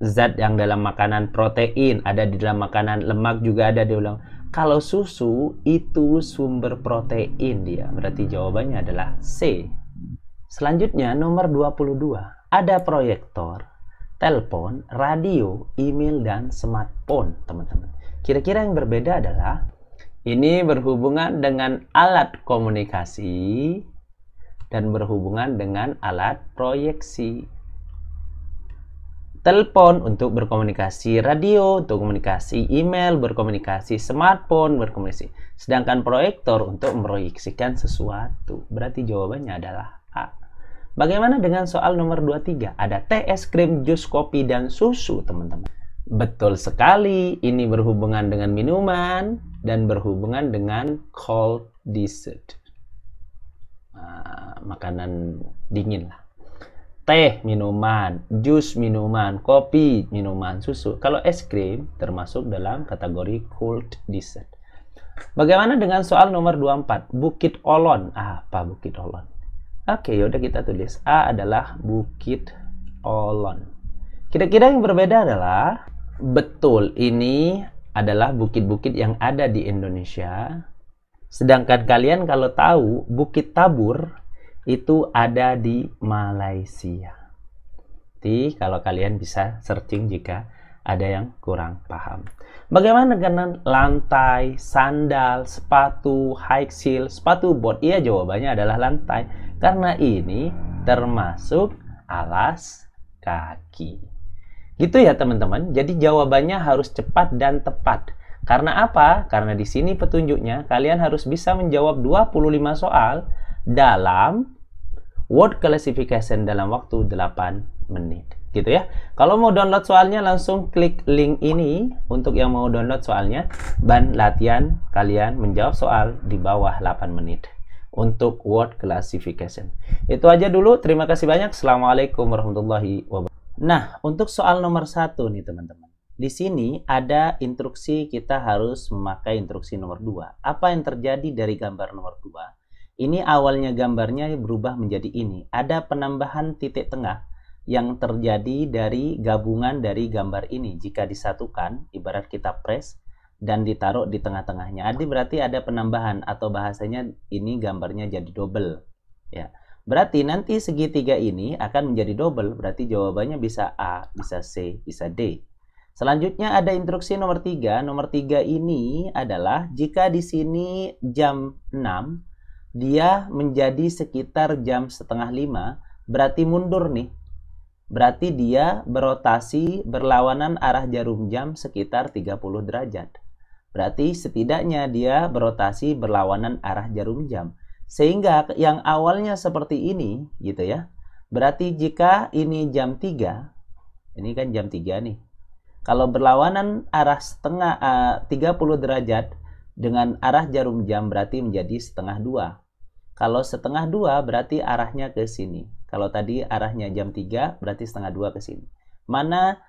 zat yang dalam makanan, protein ada di dalam makanan, lemak juga ada di dalam. Kalau susu itu sumber protein dia. Berarti jawabannya adalah C. Selanjutnya nomor 22. Ada proyektor, telepon, radio, email, dan smartphone, teman-teman. Kira-kira yang berbeda adalah ini berhubungan dengan alat komunikasi dan berhubungan dengan alat proyeksi. Telepon untuk berkomunikasi, radio untuk komunikasi, email berkomunikasi, smartphone berkomunikasi. Sedangkan proyektor untuk memproyeksikan sesuatu. Berarti jawabannya adalah A. Bagaimana dengan soal nomor 23? Ada teh, es krim, jus, kopi, dan susu, teman-teman. Betul sekali, ini berhubungan dengan minuman dan berhubungan dengan cold dessert. Makanan dingin lah. Teh, minuman, jus, minuman, kopi, minuman, susu. Kalau es krim termasuk dalam kategori cold dessert. Bagaimana dengan soal nomor 24? Bukit Olon. Apa Bukit Olon? Oke, yaudah kita tulis. A adalah Bukit Olon. Kira-kira yang berbeda adalah, betul, ini adalah bukit-bukit yang ada di Indonesia. Sedangkan kalian kalau tahu, Bukit Tabur itu ada di Malaysia. Jadi kalau kalian bisa searching jika ada yang kurang paham. Bagaimana dengan lantai, sandal, sepatu, high heel, sepatu bot? Iya, jawabannya adalah lantai. Karena ini termasuk alas kaki. Gitu ya teman-teman. Jadi jawabannya harus cepat dan tepat. Karena apa? Karena di sini petunjuknya kalian harus bisa menjawab 25 soal dalam word classification dalam waktu 8 menit. Gitu ya. Kalau mau download soalnya langsung klik link ini untuk yang mau download soalnya, dan latihan kalian menjawab soal di bawah 8 menit untuk word classification. Itu aja dulu. Terima kasih banyak. Assalamualaikum warahmatullahi wabarakatuh. Nah, untuk soal nomor 1 nih teman-teman. Di sini ada instruksi, kita harus memakai instruksi nomor 2. Apa yang terjadi dari gambar nomor 2? Ini awalnya gambarnya berubah menjadi ini. Ada penambahan titik tengah yang terjadi dari gabungan dari gambar ini. Jika disatukan, ibarat kita press dan ditaruh di tengah-tengahnya. Berarti ada penambahan, atau bahasanya ini gambarnya jadi double. Ya. Berarti nanti segitiga ini akan menjadi double. Berarti jawabannya bisa A, bisa C, bisa D. Selanjutnya ada instruksi nomor 3. Nomor 3 ini adalah jika di sini jam 6, dia menjadi sekitar jam setengah 5, berarti mundur nih. Berarti dia berotasi berlawanan arah jarum jam sekitar 30 derajat. Berarti setidaknya dia berotasi berlawanan arah jarum jam. Sehingga yang awalnya seperti ini, gitu ya. Berarti jika ini jam 3, ini kan jam 3 nih. Kalau berlawanan arah 30 derajat dengan arah jarum jam berarti menjadi setengah 2. Kalau setengah 2 berarti arahnya ke sini. Kalau tadi arahnya jam 3 berarti setengah 2 ke sini. Mana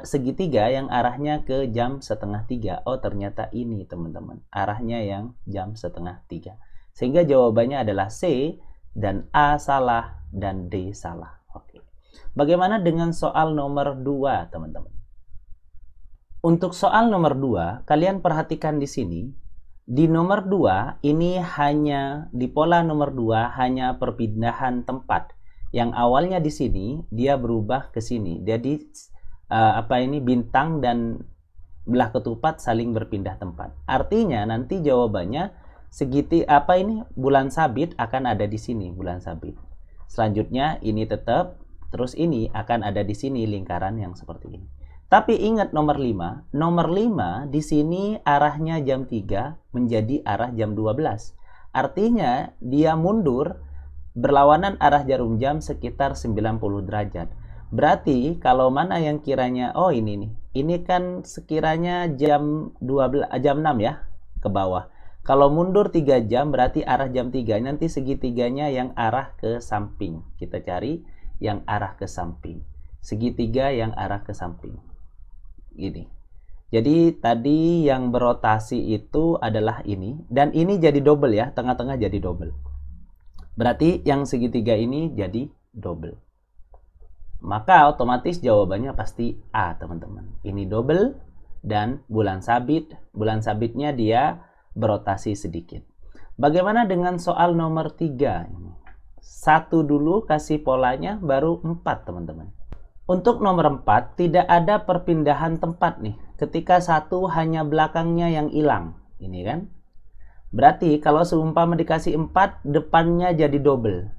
segitiga yang arahnya ke jam setengah 3? Oh, ternyata ini teman-teman. Arahnya yang jam setengah 3. Sehingga jawabannya adalah C, dan A salah dan D salah. Oke. Bagaimana dengan soal nomor 2 teman-teman? Untuk soal nomor 2, kalian perhatikan di sini. Di nomor 2, ini hanya di pola nomor 2 hanya perpindahan tempat. Yang awalnya di sini, dia berubah ke sini. Jadi bintang dan belah ketupat saling berpindah tempat. Artinya nanti jawabannya bulan sabit akan ada di sini, bulan sabit. Selanjutnya ini tetap, terus ini akan ada di sini lingkaran yang seperti ini. Tapi ingat nomor 5. Nomor 5 di sini arahnya jam 3 menjadi arah jam 12. Artinya dia mundur berlawanan arah jarum jam sekitar 90 derajat. Berarti kalau mana yang kiranya, oh ini nih. Ini kan sekiranya jam 6 ya ke bawah. Kalau mundur 3 jam berarti arah jam 3. Nanti segitiganya yang arah ke samping. Kita cari yang arah ke samping. Segitiga yang arah ke samping. Gini. Jadi tadi yang berotasi itu adalah ini, dan ini jadi double ya, tengah-tengah jadi double. Berarti yang segitiga ini jadi double. Maka otomatis jawabannya pasti A, teman-teman. Ini double dan bulan sabit. Bulan sabitnya dia berotasi sedikit. Bagaimana dengan soal nomor 3 ini? 1 dulu kasih polanya, baru 4, teman-teman. Untuk nomor 4, tidak ada perpindahan tempat nih. Ketika satu hanya belakangnya yang hilang. Ini kan. Berarti kalau seumpama dikasih 4, depannya jadi double.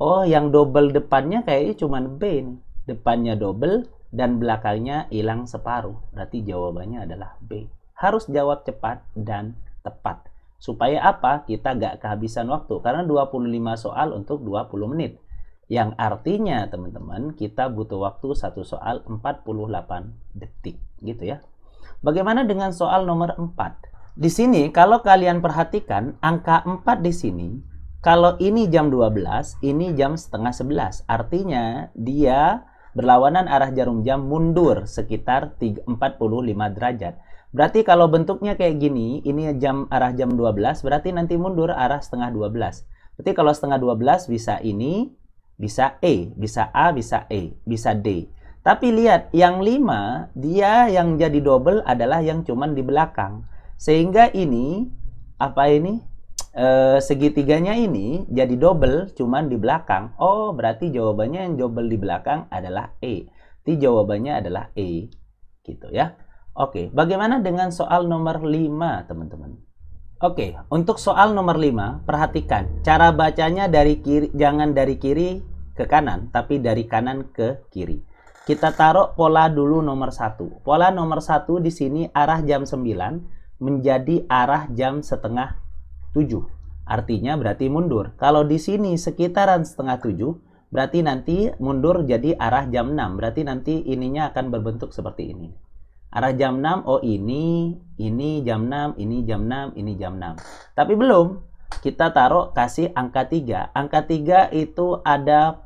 Oh, yang double depannya kayaknya cuma B nih. Depannya double dan belakangnya hilang separuh. Berarti jawabannya adalah B. Harus jawab cepat dan tepat. Supaya apa? Kita gak kehabisan waktu. Karena 25 soal untuk 20 menit. Yang artinya teman-teman, kita butuh waktu satu soal 48 detik. Gitu ya. Bagaimana dengan soal nomor 4? Di sini kalau kalian perhatikan angka 4 di sini, kalau ini jam 12, ini jam setengah 11. Artinya dia berlawanan arah jarum jam mundur sekitar 45 derajat. Berarti kalau bentuknya kayak gini, ini arah jam 12, berarti nanti mundur arah setengah 12. Berarti kalau setengah 12 bisa ini, bisa E, bisa A, bisa E, bisa D. Tapi lihat, yang 5, dia yang jadi double adalah yang cuman di belakang. Sehingga ini, segitiganya ini jadi double cuman di belakang. Oh, berarti jawabannya yang double di belakang adalah E. Jadi jawabannya adalah E. Gitu ya. Oke, bagaimana dengan soal nomor 5, teman-teman? Oke, untuk soal nomor 5, perhatikan. Cara bacanya dari kiri, jangan dari kiri ke kanan, tapi dari kanan ke kiri. Kita taruh pola dulu nomor 1. Pola nomor 1 di sini arah jam 9 menjadi arah jam setengah 7. Artinya berarti mundur. Kalau di sini sekitaran setengah 7, berarti nanti mundur jadi arah jam 6. Berarti nanti ininya akan berbentuk seperti ini. Arah jam 6, oh ini jam 6, ini jam 6, ini jam 6. Tapi belum. Kita taruh kasih angka 3. Angka 3 itu ada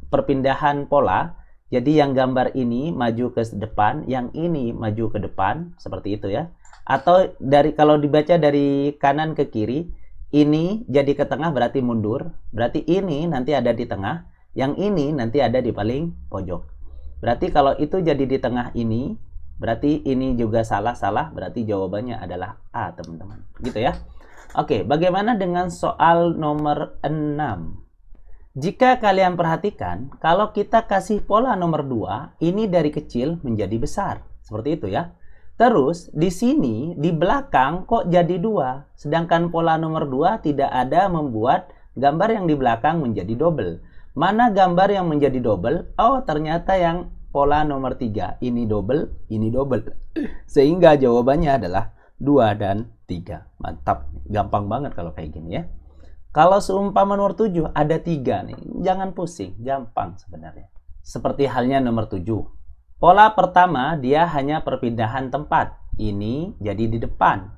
perpindahan pola. Jadi yang gambar ini maju ke depan, yang ini maju ke depan, seperti itu ya. Atau kalau dibaca dari kanan ke kiri, ini jadi ke tengah berarti mundur. Berarti ini nanti ada di tengah, yang ini nanti ada di paling pojok. Berarti kalau itu jadi di tengah ini, berarti ini juga salah, berarti jawabannya adalah A, teman-teman. Gitu ya. Oke, bagaimana dengan soal nomor 6? Jika kalian perhatikan, kalau kita kasih pola nomor 2, ini dari kecil menjadi besar. Seperti itu ya. Terus, di sini, di belakang kok jadi 2. Sedangkan pola nomor 2 tidak ada membuat gambar yang di belakang menjadi double. Mana gambar yang menjadi double? Oh, ternyata yang pola nomor 3. Ini double, ini double. Sehingga jawabannya adalah 2 dan 3. Mantap. Gampang banget kalau kayak gini ya. Kalau seumpama nomor 7 ada 3 nih. Jangan pusing. Gampang sebenarnya. Seperti halnya nomor 7. Pola pertama dia hanya perpindahan tempat. Ini jadi di depan.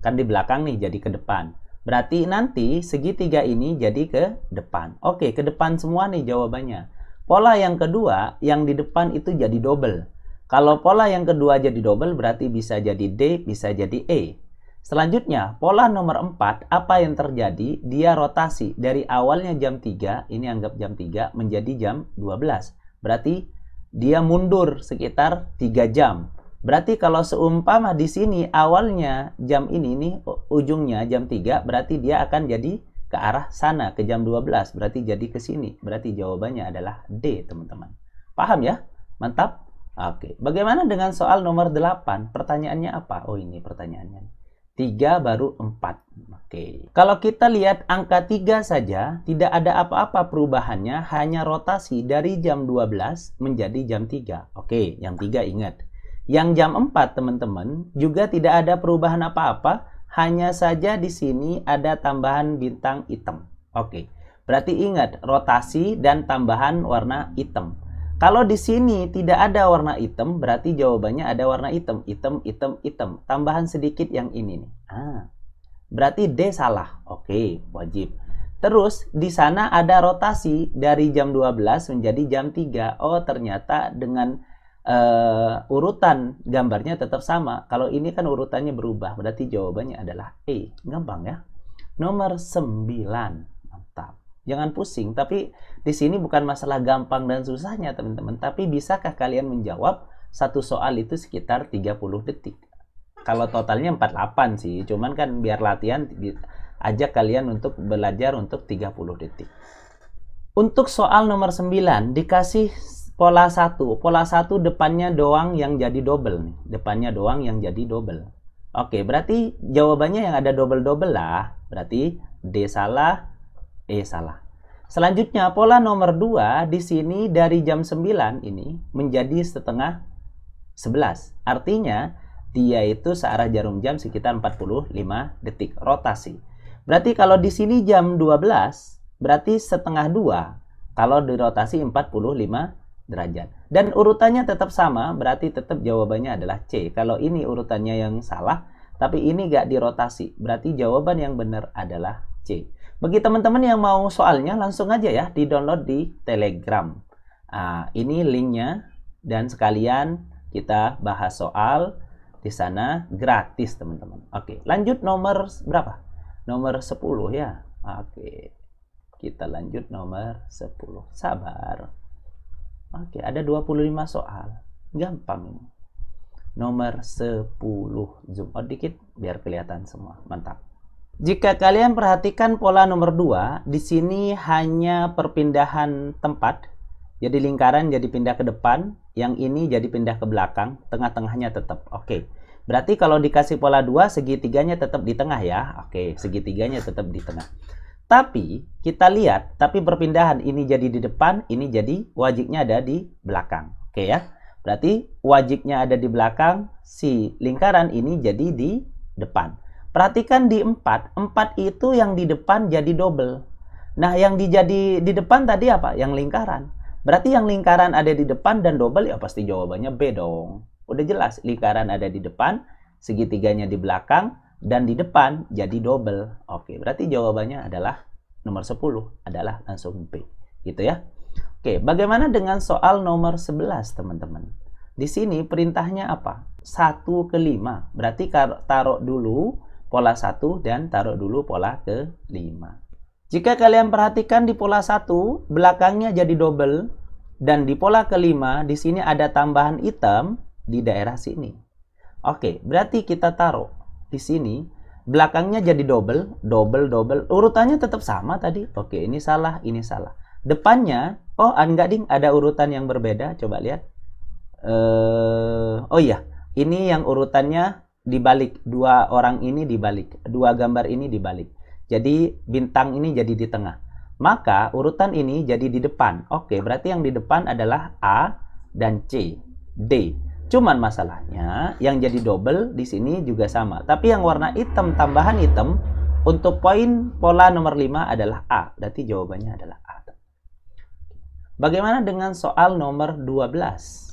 Kan di belakang nih jadi ke depan. Berarti nanti segitiga ini jadi ke depan. Oke, ke depan semua nih jawabannya. Pola yang kedua yang di depan itu jadi double. Kalau pola yang kedua jadi double berarti bisa jadi D, bisa jadi E. Selanjutnya, pola nomor 4, apa yang terjadi? Dia rotasi dari awalnya jam 3, ini anggap jam 3, menjadi jam 12. Berarti dia mundur sekitar 3 jam. Berarti kalau seumpama di sini awalnya jam ini nih, ujungnya jam 3, berarti dia akan jadi ke arah sana, ke jam 12. Berarti jadi ke sini. Berarti jawabannya adalah D, teman-teman. Paham ya? Mantap? Oke. Bagaimana dengan soal nomor 8? Pertanyaannya apa? Oh, ini pertanyaannya. 3 baru 4. Oke. Kalau kita lihat angka 3 saja, tidak ada apa-apa perubahannya, hanya rotasi dari jam 12 menjadi jam 3. Oke, yang 3 ingat. Yang jam 4, teman-teman, juga tidak ada perubahan apa-apa, hanya saja di sini ada tambahan bintang hitam. Oke. Berarti ingat, rotasi dan tambahan warna hitam. Kalau di sini tidak ada warna hitam, berarti jawabannya ada warna hitam. Hitam, hitam, hitam. Tambahan sedikit yang ini nih. Berarti D salah. Oke, wajib. Terus di sana ada rotasi dari jam 12 menjadi jam 3. Oh, ternyata dengan urutan gambarnya tetap sama. Kalau ini kan urutannya berubah. Berarti jawabannya adalah E. Gampang ya. Nomor 9. Mantap. Jangan pusing, tapi di sini bukan masalah gampang dan susahnya, teman-teman. Tapi bisakah kalian menjawab satu soal itu sekitar 30 detik? Kalau totalnya 48 sih, cuman kan biar latihan ajak kalian untuk belajar untuk 30 detik. Untuk soal nomor 9 dikasih pola 1. Pola 1 depannya doang yang jadi double nih. Depannya doang yang jadi double. Oke, berarti jawabannya yang ada double-double lah. Berarti D salah, E salah. Selanjutnya, pola nomor 2 di sini dari jam 9 ini menjadi setengah 11. Artinya, dia itu searah jarum jam sekitar 45 detik rotasi. Berarti kalau di sini jam 12, berarti setengah 2 kalau dirotasi 45 derajat. Dan urutannya tetap sama, berarti tetap jawabannya adalah C. Kalau ini urutannya yang salah, tapi ini gak dirotasi, berarti jawaban yang benar adalah C. Bagi teman-teman yang mau soalnya, langsung aja ya di-download di Telegram. Ini linknya, dan sekalian kita bahas soal di sana gratis, teman-teman. Oke, lanjut nomor berapa? Nomor 10 ya. Oke, kita lanjut nomor 10. Sabar. Oke, ada 25 soal. Gampang ini. Nomor 10. Zoom out dikit biar kelihatan semua. Mantap. Jika kalian perhatikan pola nomor 2, di sini hanya perpindahan tempat. Jadi lingkaran jadi pindah ke depan, yang ini jadi pindah ke belakang, tengah-tengahnya tetap. Oke. Berarti kalau dikasih pola 2, segitiganya tetap di tengah ya. Oke, segitiganya tetap di tengah. Tapi kita lihat, tapi perpindahan ini jadi di depan, ini jadi wajiknya ada di belakang. Oke ya. Berarti wajiknya ada di belakang, si lingkaran ini jadi di depan. Perhatikan di 4. 4 itu yang di depan jadi double. Nah, yang jadi di depan tadi apa? Yang lingkaran. Berarti yang lingkaran ada di depan dan double ya pasti jawabannya B dong. Udah jelas, lingkaran ada di depan, segitiganya di belakang, dan di depan jadi double. Oke, berarti jawabannya adalah nomor 10 adalah langsung B. Gitu ya. Oke, bagaimana dengan soal nomor 11, teman-teman? Di sini perintahnya apa? 1 ke 5. Berarti taruh dulu pola 1 dan taruh dulu pola ke 5. Jika kalian perhatikan di pola 1, belakangnya jadi double. Dan di pola ke-5, di sini ada tambahan hitam di daerah sini. Oke, berarti kita taruh di sini. Belakangnya jadi double, double, double. Urutannya tetap sama tadi. Oke, ini salah, ini salah. Depannya, oh enggak ding, ada urutan yang berbeda. Coba lihat. Oh iya, ini yang urutannya dibalik. Dua orang ini dibalik. Dua gambar ini dibalik. Jadi bintang ini jadi di tengah. Maka urutan ini jadi di depan. Oke, berarti yang di depan adalah A dan C, D. Cuman masalahnya yang jadi double di sini juga sama. Tapi yang warna hitam, tambahan hitam, untuk poin pola nomor 5 adalah A. Berarti jawabannya adalah A. Bagaimana dengan soal nomor 12?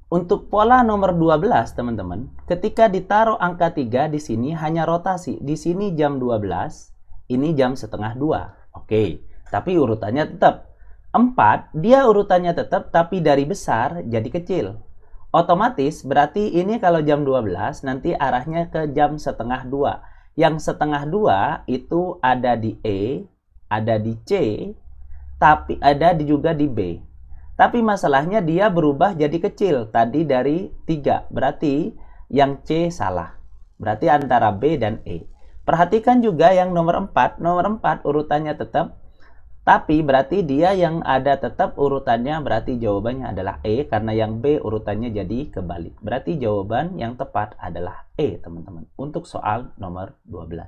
Untuk pola nomor 12, teman-teman, ketika ditaruh angka 3 di sini hanya rotasi. Di sini jam 12, ini jam setengah 2. Oke, tapi urutannya tetap. 4, dia urutannya tetap, tapi dari besar jadi kecil. Otomatis berarti ini kalau jam 12 nanti arahnya ke jam setengah 2. Yang setengah 2 itu ada di E, ada di C, tapi ada juga di B. Tapi masalahnya dia berubah jadi kecil. Tadi dari 3. Berarti yang C salah. Berarti antara B dan E. Perhatikan juga yang nomor 4. Nomor 4 urutannya tetap. Tapi berarti dia yang ada tetap urutannya berarti jawabannya adalah E. Karena yang B urutannya jadi kebalik. Berarti jawaban yang tepat adalah E, teman-teman. Untuk soal nomor 12.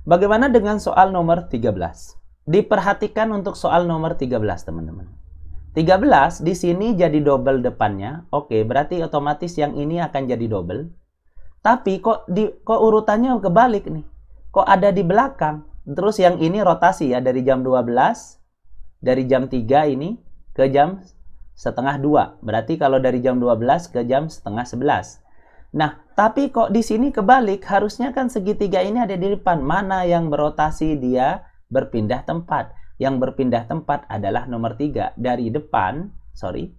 Bagaimana dengan soal nomor 13? Diperhatikan untuk soal nomor 13, teman-teman. 13 di sini jadi double depannya. Oke, berarti otomatis yang ini akan jadi double. Tapi kok urutannya kebalik nih. Kok ada di belakang? Terus yang ini rotasi ya, dari jam 12, dari jam 3 ini ke jam setengah 2. Berarti kalau dari jam 12 ke jam setengah 11. Nah, tapi kok di sini kebalik? Harusnya kan segitiga ini ada di depan. Mana yang berotasi dia berpindah tempat? Yang berpindah tempat adalah nomor 3. Dari depan, sorry.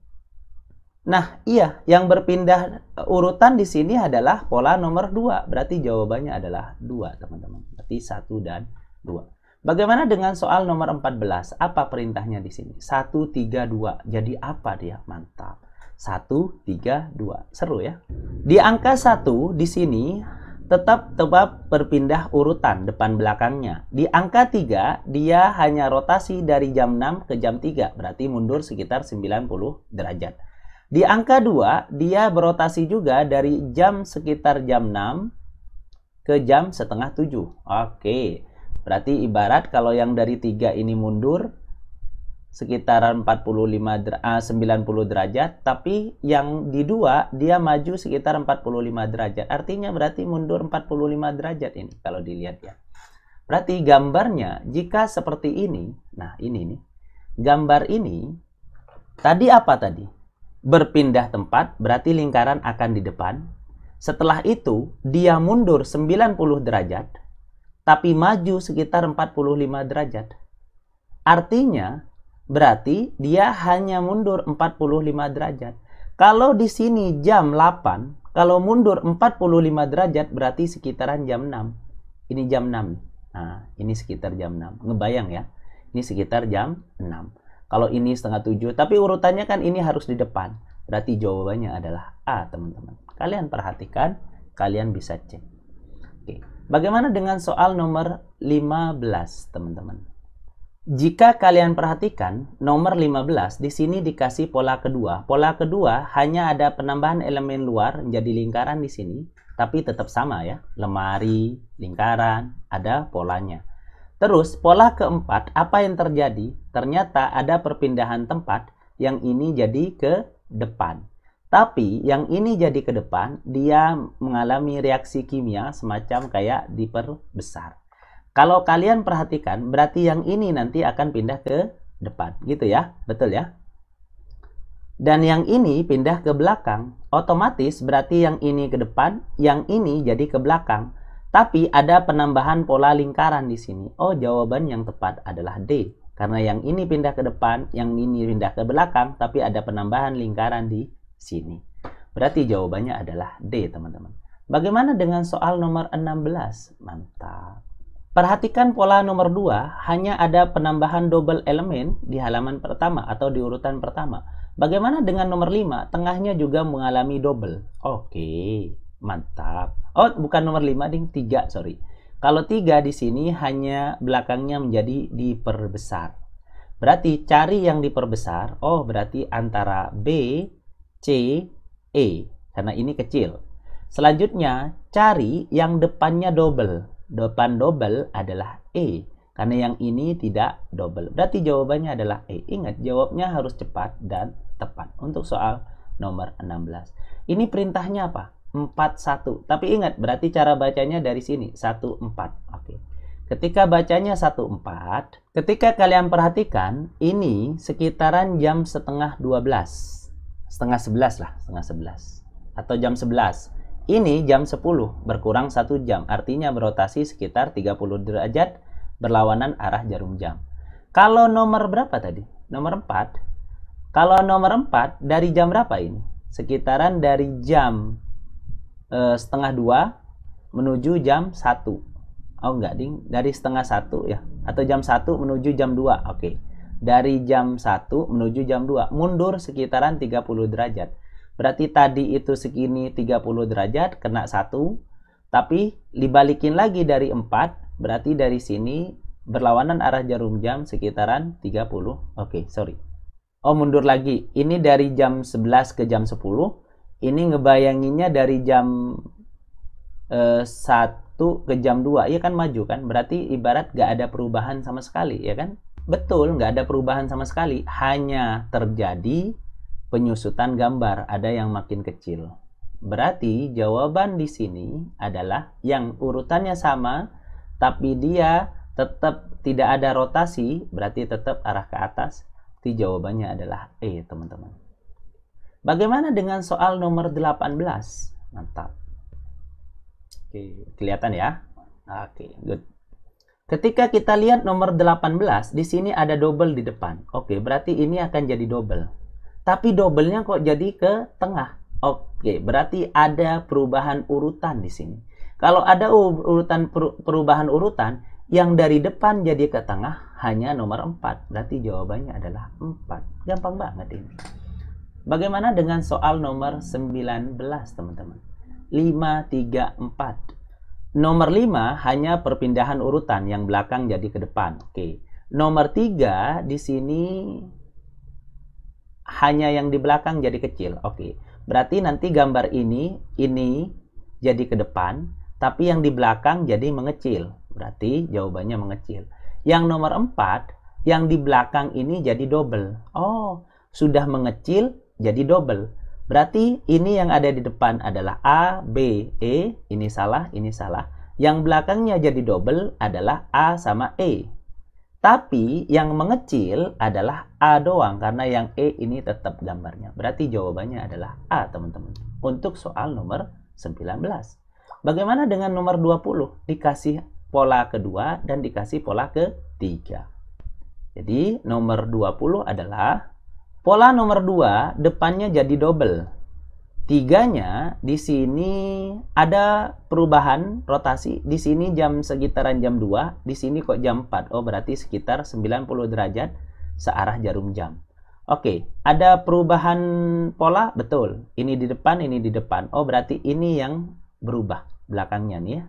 Nah, iya, yang berpindah urutan di sini adalah pola nomor 2. Berarti jawabannya adalah 2, teman-teman. Berarti 1 dan 2. Bagaimana dengan soal nomor 14? Apa perintahnya di sini? 1, 3, 2. Jadi apa dia? Mantap. 1, 3, 2. Seru ya. Di angka 1 di sini tetap berpindah urutan depan belakangnya. Di angka 3, dia hanya rotasi dari jam 6 ke jam 3, berarti mundur sekitar 90 derajat. Di angka 2, dia berotasi juga dari jam sekitar jam 6 ke jam setengah 7. Oke, berarti ibarat kalau yang dari 3 ini mundur sekitaran 90 derajat, tapi yang di 2 dia maju sekitar 45 derajat. Artinya berarti mundur 45 derajat ini kalau dilihat ya. Berarti gambarnya jika seperti ini, nah ini nih. Gambar ini tadi apa tadi? Berpindah tempat, berarti lingkaran akan di depan. Setelah itu, dia mundur 90 derajat, tapi maju sekitar 45 derajat. Artinya, berarti dia hanya mundur 45 derajat. Kalau di sini jam 8, kalau mundur 45 derajat, berarti sekitaran jam 6. Ini jam 6. Nah, ini sekitar jam 6. Ngebayang ya? Ini sekitar jam 6. Kalau ini setengah 7, tapi urutannya kan ini harus di depan. Berarti jawabannya adalah A, teman-teman. Kalian perhatikan, kalian bisa cek. Oke. Bagaimana dengan soal nomor 15, teman-teman? Jika kalian perhatikan, nomor 15 di sini dikasih pola kedua. Pola kedua hanya ada penambahan elemen luar menjadi lingkaran di sini, tapi tetap sama ya. Lemari, lingkaran, ada polanya. Terus pola keempat, apa yang terjadi? Ternyata ada perpindahan tempat, yang ini jadi ke depan. Tapi yang ini jadi ke depan, dia mengalami reaksi kimia semacam kayak diperbesar. Kalau kalian perhatikan, berarti yang ini nanti akan pindah ke depan. Gitu ya, betul ya? Dan yang ini pindah ke belakang. Otomatis berarti yang ini ke depan, yang ini jadi ke belakang. Tapi ada penambahan pola lingkaran di sini. Oh, jawaban yang tepat adalah D. Karena yang ini pindah ke depan, yang ini pindah ke belakang, tapi ada penambahan lingkaran di sini. Berarti jawabannya adalah D, teman-teman. Bagaimana dengan soal nomor 16? Mantap. Perhatikan pola nomor 2, hanya ada penambahan double elemen di halaman pertama atau di urutan pertama. Bagaimana dengan nomor 5? Tengahnya juga mengalami double. Oke, mantap. Oh, bukan nomor 5, ding, 3, sorry. Kalau 3 di sini hanya belakangnya menjadi diperbesar. Berarti cari yang diperbesar. Oh, berarti antara B, C, E. Karena ini kecil. Selanjutnya, cari yang depannya double. Depan double adalah E. Karena yang ini tidak double. Berarti jawabannya adalah E. Ingat, jawabnya harus cepat dan tepat. Untuk soal nomor 16. Ini perintahnya apa? 4-1. Tapi ingat, berarti cara bacanya dari sini. 1-4. Oke. Ketika bacanya 1-4, ketika kalian perhatikan, ini sekitaran jam setengah 12. Setengah 11 lah, setengah 11. Atau jam 11. Ini jam 10, berkurang 1 jam. Artinya berotasi sekitar 30 derajat berlawanan arah jarum jam. Kalau nomor berapa tadi? Nomor 4. Kalau nomor 4, dari jam berapa ini? Sekitaran dari jam setengah 2 menuju jam 1. Oh enggak, ding. Dari setengah 1 ya. Atau jam 1 menuju jam 2. Oke. Dari jam 1 menuju jam 2. Mundur sekitaran 30 derajat. Berarti tadi itu segini 30 derajat, kena 1. Tapi dibalikin lagi dari 4. Berarti dari sini berlawanan arah jarum jam sekitaran 30. Oke, sorry. Oh, mundur lagi. Ini dari jam 11 ke jam 10. Ini ngebayanginnya dari jam 1 ke jam 2. Iya kan maju kan? Berarti ibarat gak ada perubahan sama sekali, ya kan? Betul, nggak ada perubahan sama sekali. Hanya terjadi penyusutan gambar. Ada yang makin kecil. Berarti jawaban di sini adalah yang urutannya sama, tapi dia tetap tidak ada rotasi, berarti tetap arah ke atas. Jadi jawabannya adalah E, teman-teman. Bagaimana dengan soal nomor 18? Mantap. Oke, kelihatan ya? Oke, good. Ketika kita lihat nomor 18, di sini ada double di depan. Oke, berarti ini akan jadi double. Tapi double-nya kok jadi ke tengah. Oke, berarti ada perubahan urutan di sini. Kalau ada perubahan urutan, yang dari depan jadi ke tengah hanya nomor 4. Berarti jawabannya adalah 4. Gampang banget ini. Bagaimana dengan soal nomor 19, teman-teman? 5, 3, 4. Nomor 5 hanya perpindahan urutan yang belakang jadi ke depan. Oke. Nomor 3 di sini hanya yang di belakang jadi kecil. Oke. Berarti nanti gambar ini jadi ke depan, tapi yang di belakang jadi mengecil. Berarti jawabannya mengecil. Yang nomor 4, yang di belakang ini jadi double. Oh, sudah mengecil jadi double. Berarti ini yang ada di depan adalah A, B, E. Ini salah, ini salah. Yang belakangnya jadi double adalah A sama E. Tapi yang mengecil adalah A doang, karena yang E ini tetap gambarnya. Berarti jawabannya adalah A, teman-teman. Untuk soal nomor 19. Bagaimana dengan nomor 20? Dikasih pola kedua dan dikasih pola ketiga. Jadi nomor 20 adalah pola nomor 2 depannya jadi double. Tiganya di sini ada perubahan rotasi. Di sini jam sekitaran jam 2, di sini kok jam 4. Oh, berarti sekitar 90 derajat searah jarum jam. Oke, ada perubahan pola? Betul. Ini di depan, ini di depan. Oh, berarti ini yang berubah belakangnya nih ya.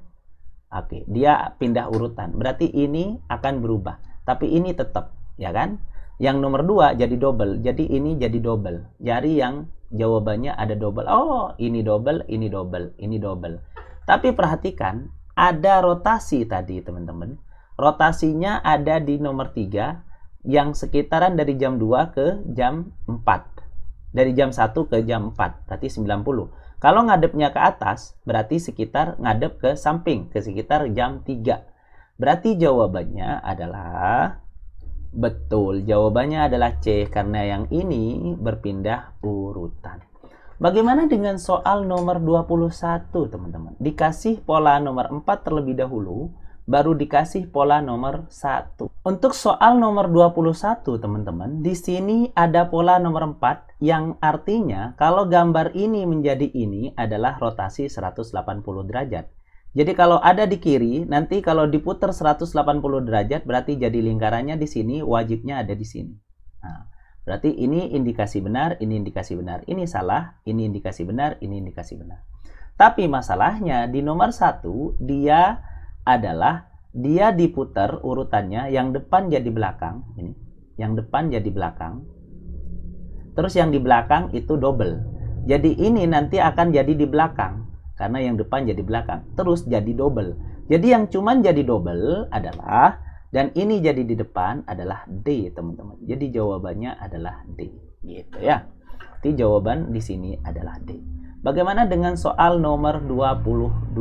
Oke, dia pindah urutan. Berarti ini akan berubah. Tapi ini tetap, ya kan? Yang nomor 2 jadi double. Jadi ini jadi double. Jadi yang jawabannya ada double. Oh, ini double, ini double, ini double. Tapi perhatikan, ada rotasi tadi, teman-teman. Rotasinya ada di nomor 3 yang sekitaran dari jam 2 ke jam 4. Dari jam 1 ke jam 4, berarti 90. Kalau ngadepnya ke atas, berarti sekitar ngadep ke samping, ke sekitar jam 3. Berarti jawabannya adalah betul. Jawabannya adalah C, karena yang ini berpindah urutan. Bagaimana dengan soal nomor 21, teman-teman? Dikasih pola nomor 4 terlebih dahulu, baru dikasih pola nomor 1. Untuk soal nomor 21, teman-teman, di sini ada pola nomor 4 yang artinya kalau gambar ini menjadi ini adalah rotasi 180 derajat. Jadi kalau ada di kiri, nanti kalau diputar 180 derajat berarti jadi lingkarannya di sini, wajibnya ada di sini. Nah, berarti ini indikasi benar, ini indikasi benar. Ini salah, ini indikasi benar, ini indikasi benar. Tapi masalahnya di nomor 1 dia diputar urutannya, yang depan jadi belakang, ini. Yang depan jadi belakang. Terus yang di belakang itu double. Jadi ini nanti akan jadi di belakang, karena yang depan jadi belakang. Terus jadi double. Jadi yang cuman jadi double adalah, dan ini jadi di depan adalah D, teman-teman. Jadi jawabannya adalah D. Gitu ya. Jadi jawaban di sini adalah D. Bagaimana dengan soal nomor 22?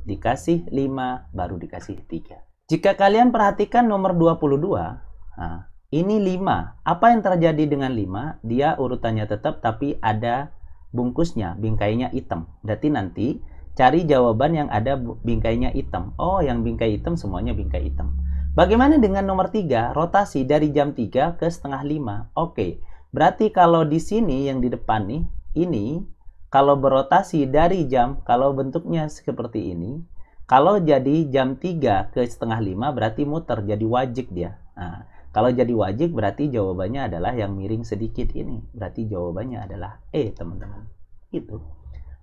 Dikasih 5, baru dikasih 3. Jika kalian perhatikan nomor 22, nah, ini 5. Apa yang terjadi dengan 5? Dia urutannya tetap, tapi ada bungkusnya, bingkainya hitam. Berarti nanti cari jawaban yang ada bingkainya hitam. Oh, yang bingkai hitam semuanya bingkai hitam. Bagaimana dengan nomor 3? Rotasi dari jam 3 ke setengah 5. Oke, berarti kalau di sini yang di depan nih, ini kalau berotasi dari jam, kalau bentuknya seperti ini, kalau jadi jam 3 ke setengah 5 berarti muter, jadi wajik dia. Nah, kalau jadi wajik berarti jawabannya adalah yang miring sedikit ini. Berarti jawabannya adalah E, teman-teman. Itu.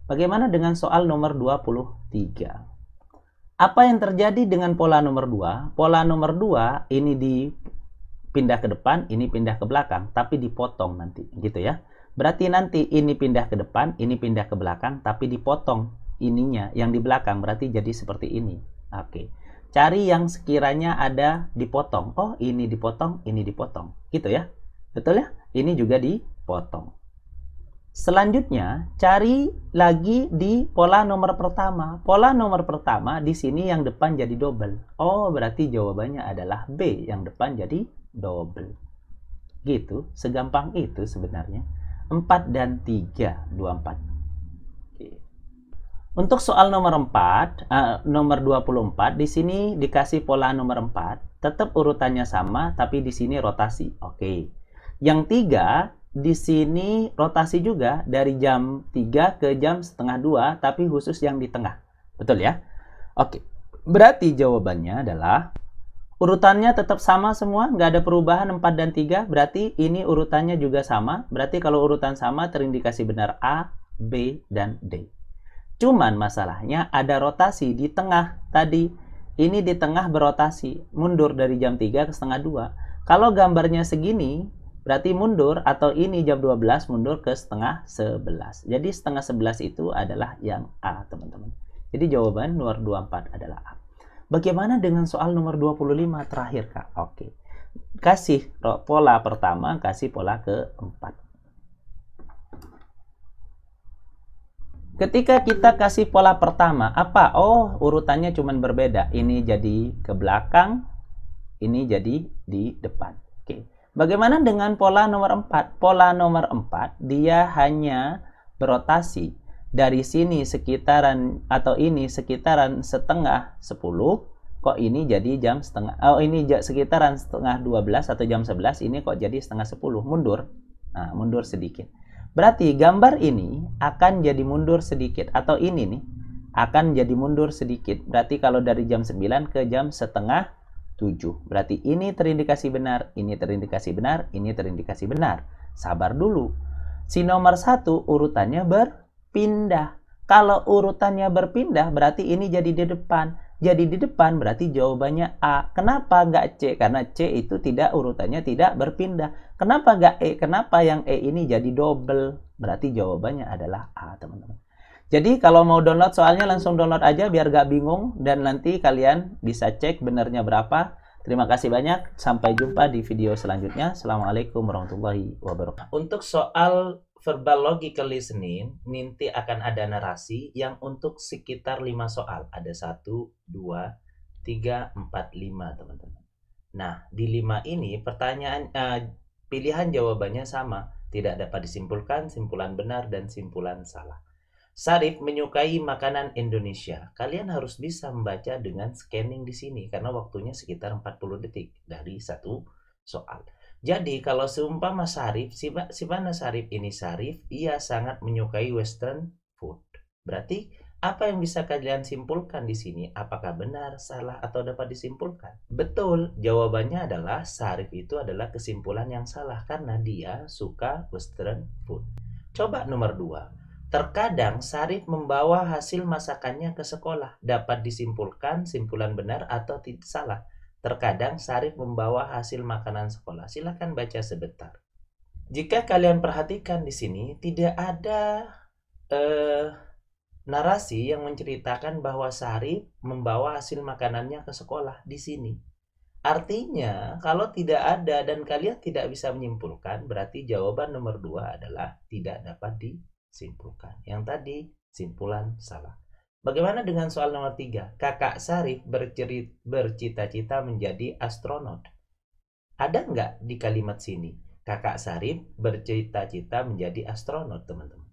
Bagaimana dengan soal nomor 23? Apa yang terjadi dengan pola nomor 2? Pola nomor 2 ini dipindah ke depan, ini pindah ke belakang, tapi dipotong nanti, gitu ya. Berarti nanti ini pindah ke depan, ini pindah ke belakang, tapi dipotong ininya, yang di belakang, berarti jadi seperti ini. Oke. Cari yang sekiranya ada dipotong. Oh, ini dipotong, ini dipotong. Gitu ya. Betul ya? Ini juga dipotong. Selanjutnya, cari lagi di pola nomor pertama. Pola nomor pertama di sini yang depan jadi double. Oh, berarti jawabannya adalah B, yang depan jadi double. Gitu, segampang itu sebenarnya. 4 dan 3, 24. Untuk soal nomor 4, nomor 24, di sini dikasih pola nomor 4, tetap urutannya sama, tapi di sini rotasi. Oke. Yang 3, di sini rotasi juga dari jam 3 ke jam setengah 2, tapi khusus yang di tengah. Betul ya? Oke. Berarti jawabannya adalah, urutannya tetap sama semua, nggak ada perubahan 4 dan 3, berarti ini urutannya juga sama. Berarti kalau urutan sama, terindikasi benar A, B, dan D. Cuman masalahnya ada rotasi di tengah tadi. Ini di tengah berotasi, mundur dari jam 3 ke setengah 2. Kalau gambarnya segini, berarti mundur, atau ini jam 12 mundur ke setengah 11. Jadi setengah 11 itu adalah yang A, teman-teman. Jadi jawaban nomor 24 adalah A. Bagaimana dengan soal nomor 25 terakhir, Kak? Oke. Kasih pola pertama, kasih pola keempat. Ketika kita kasih pola pertama, apa? Oh, urutannya cuma berbeda. Ini jadi ke belakang, ini jadi di depan. Oke. Bagaimana dengan pola nomor 4? Pola nomor 4, dia hanya berotasi. Dari sini sekitaran, atau ini sekitaran setengah 10, kok ini jadi jam setengah, ini sekitaran setengah 12 atau jam 11, ini kok jadi setengah 10, mundur. Nah, mundur sedikit. Berarti gambar ini akan jadi mundur sedikit, atau ini nih akan jadi mundur sedikit. Berarti kalau dari jam 9 ke jam setengah 7. Berarti ini terindikasi benar, ini terindikasi benar, ini terindikasi benar. Sabar dulu. Si nomor 1 urutannya berpindah. Kalau urutannya berpindah berarti ini jadi di depan. Jadi di depan berarti jawabannya A. Kenapa nggak C? Karena C itu tidak, urutannya tidak berpindah. Kenapa nggak E? Kenapa yang E ini jadi double? Berarti jawabannya adalah A, teman-teman. Jadi kalau mau download soalnya langsung download aja biar nggak bingung. Dan nanti kalian bisa cek benernya berapa. Terima kasih banyak. Sampai jumpa di video selanjutnya. Assalamualaikum warahmatullahi wabarakatuh. Untuk soal verbal logical listening, nanti akan ada narasi yang untuk sekitar 5 soal. Ada 1, 2, 3, 4, 5, teman-teman. Nah, di 5 ini pertanyaan pilihan jawabannya sama. Tidak dapat disimpulkan, simpulan benar, dan simpulan salah. Sarif menyukai makanan Indonesia. Kalian harus bisa membaca dengan scanning di sini karena waktunya sekitar 40 detik dari satu soal. Jadi kalau seumpama Sarif, si mana Sarif ini Sarif, ia sangat menyukai western food. Berarti apa yang bisa kalian simpulkan di sini? Apakah benar, salah, atau dapat disimpulkan? Betul, jawabannya adalah Sarif itu adalah kesimpulan yang salah karena dia suka western food. Coba nomor 2. Terkadang Sarif membawa hasil masakannya ke sekolah. Dapat disimpulkan simpulan benar atau tidak salah. Terkadang Sarif membawa hasil makanan sekolah. Silakan baca sebentar. Jika kalian perhatikan di sini tidak ada narasi yang menceritakan bahwa Sarif membawa hasil makanannya ke sekolah di sini. Artinya kalau tidak ada dan kalian tidak bisa menyimpulkan, berarti jawaban nomor 2 adalah tidak dapat disimpulkan. Yang tadi simpulan salah. Bagaimana dengan soal nomor 3? Kakak Sarif bercita-cita menjadi astronot. Ada nggak di kalimat sini? Kakak Sarif bercita-cita menjadi astronot, teman-teman.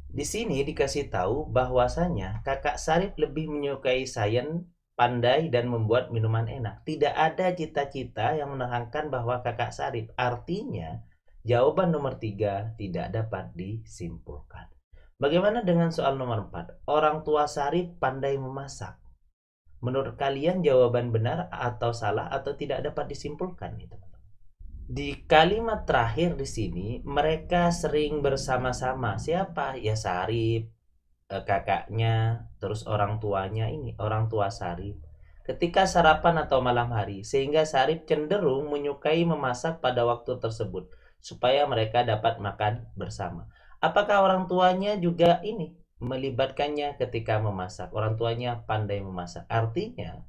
Di sini dikasih tahu bahwasanya kakak Sarif lebih menyukai sains, pandai, dan membuat minuman enak. Tidak ada cita-cita yang menerangkan bahwa kakak Sarif. Artinya, jawaban nomor 3 tidak dapat disimpulkan. Bagaimana dengan soal nomor 4? Orang tua Sarif pandai memasak. Menurut kalian jawaban benar atau salah atau tidak dapat disimpulkan nih, teman-teman? Di kalimat terakhir di sini mereka sering bersama-sama. Siapa? Ya Sarif, kakaknya, terus orang tuanya ini, orang tua Sarif. Ketika sarapan atau malam hari, sehingga Sarif cenderung menyukai memasak pada waktu tersebut supaya mereka dapat makan bersama. Apakah orang tuanya juga ini melibatkannya ketika memasak? Orang tuanya pandai memasak. Artinya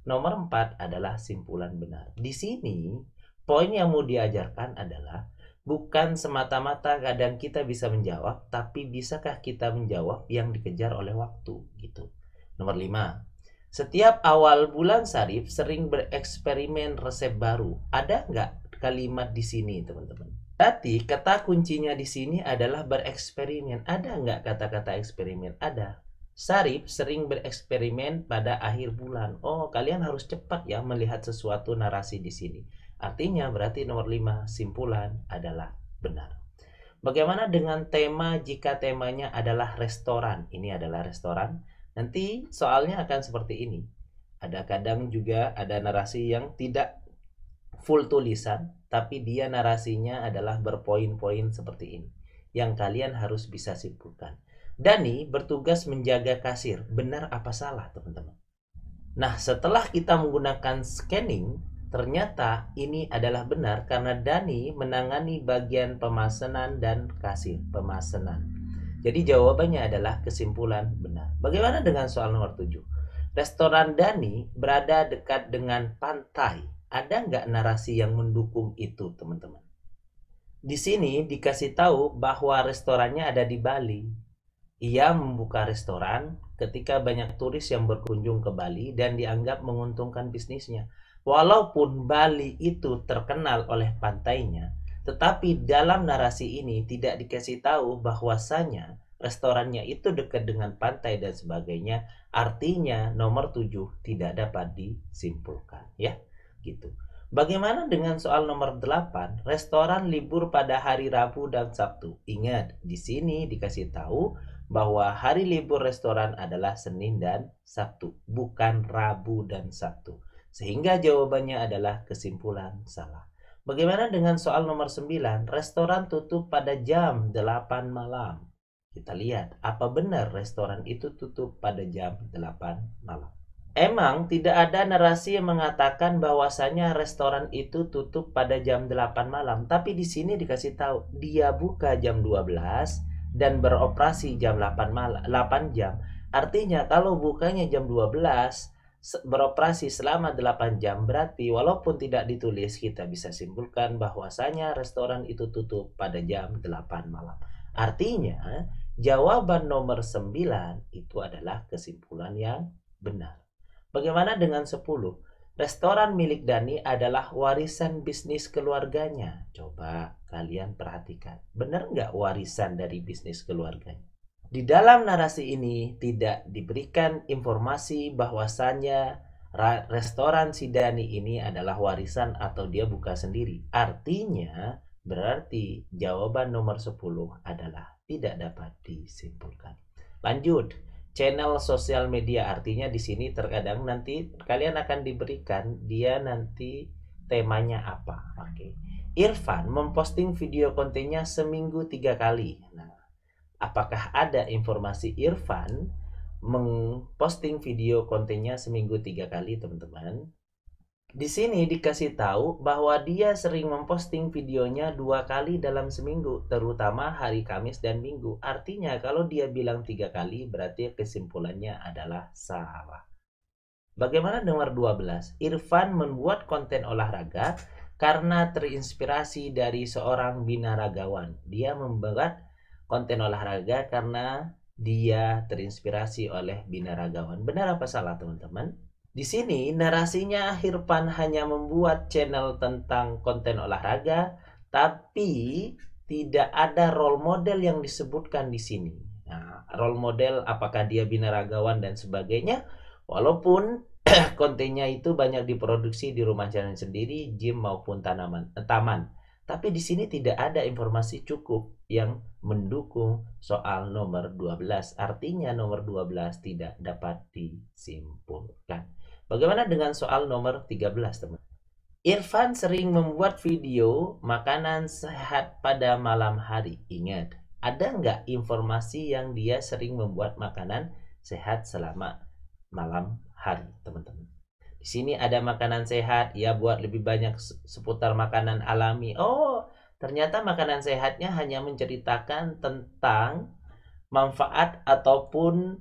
nomor 4 adalah simpulan benar. Di sini poin yang mau diajarkan adalah bukan semata-mata kadang kita bisa menjawab, tapi bisakah kita menjawab yang dikejar oleh waktu gitu. Nomor 5. Setiap awal bulan Sarif sering bereksperimen resep baru. Ada nggak kalimat di sini, teman-teman? Berarti kata kuncinya di sini adalah bereksperimen. Ada nggak kata-kata eksperimen? Ada. Sarif sering bereksperimen pada akhir bulan. Oh, kalian harus cepat ya melihat sesuatu narasi di sini. Artinya berarti nomor 5 simpulan adalah benar. Bagaimana dengan tema jika temanya adalah restoran? Ini adalah restoran. Nanti soalnya akan seperti ini. Ada kadang juga ada narasi yang tidak full tulisan, tapi dia narasinya adalah berpoin-poin seperti ini. Yang kalian harus bisa simpulkan. Dani bertugas menjaga kasir. Benar apa salah, teman-teman? Nah, setelah kita menggunakan scanning, ternyata ini adalah benar karena Dani menangani bagian pemesanan dan kasir pemesanan. Jadi jawabannya adalah kesimpulan benar. Bagaimana dengan soal nomor 7? Restoran Dani berada dekat dengan pantai. Ada nggak narasi yang mendukung itu, teman-teman? Di sini dikasih tahu bahwa restorannya ada di Bali. Ia membuka restoran ketika banyak turis yang berkunjung ke Bali dan dianggap menguntungkan bisnisnya. Walaupun Bali itu terkenal oleh pantainya, tetapi dalam narasi ini tidak dikasih tahu bahwasanya restorannya itu dekat dengan pantai dan sebagainya. Artinya nomor 7 tidak dapat disimpulkan, ya. Gitu. Bagaimana dengan soal nomor 8? Restoran libur pada hari Rabu dan Sabtu. Ingat, di sini dikasih tahu bahwa hari libur restoran adalah Senin dan Sabtu, bukan Rabu dan Sabtu. Sehingga jawabannya adalah kesimpulan salah. Bagaimana dengan soal nomor 9? Restoran tutup pada jam 8 malam. Kita lihat, apa benar restoran itu tutup pada jam 8 malam? Emang tidak ada narasi yang mengatakan bahwasanya restoran itu tutup pada jam 8 malam, tapi di sini dikasih tahu dia buka jam 12 dan beroperasi jam 8 jam. Artinya kalau bukanya jam 12, beroperasi selama 8 jam, berarti walaupun tidak ditulis kita bisa simpulkan bahwasanya restoran itu tutup pada jam 8 malam. Artinya jawaban nomor 9 itu adalah kesimpulan yang benar. Bagaimana dengan 10? Restoran milik Dani adalah warisan bisnis keluarganya. Coba kalian perhatikan. Benar nggak warisan dari bisnis keluarganya? Di dalam narasi ini tidak diberikan informasi bahwasannya restoran si Dani ini adalah warisan atau dia buka sendiri. Artinya berarti jawaban nomor 10 adalah tidak dapat disimpulkan. Lanjut. Channel sosial media, artinya di sini terkadang nanti kalian akan diberikan dia nanti temanya apa. Oke. Irfan memposting video kontennya seminggu 3 kali. Nah, apakah ada informasi Irfan memposting video kontennya seminggu 3 kali, teman-teman? Di sini dikasih tahu bahwa dia sering memposting videonya 2 kali dalam seminggu, terutama hari Kamis dan Minggu. Artinya kalau dia bilang 3 kali, berarti kesimpulannya adalah salah. Bagaimana nomor 12? Irfan membuat konten olahraga karena terinspirasi dari seorang binaragawan. Dia membuat konten olahraga karena dia terinspirasi oleh binaragawan. Benar apa salah, teman-teman? Di sini narasinya Irfan hanya membuat channel tentang konten olahraga, tapi tidak ada role model yang disebutkan di sini. Nah, role model apakah dia binaragawan dan sebagainya, walaupun kontennya itu banyak diproduksi di rumah jalan sendiri, gym maupun taman. Tapi di sini tidak ada informasi cukup yang mendukung soal nomor 12. Artinya nomor 12 tidak dapat disimpulkan. Bagaimana dengan soal nomor 13, teman? Irfan sering membuat video makanan sehat pada malam hari. Ingat, ada nggak informasi yang dia sering membuat makanan sehat selama malam hari, teman-teman? Di sini ada makanan sehat, ia buat lebih banyak seputar makanan alami. Oh, ternyata makanan sehatnya hanya menceritakan tentang manfaat ataupun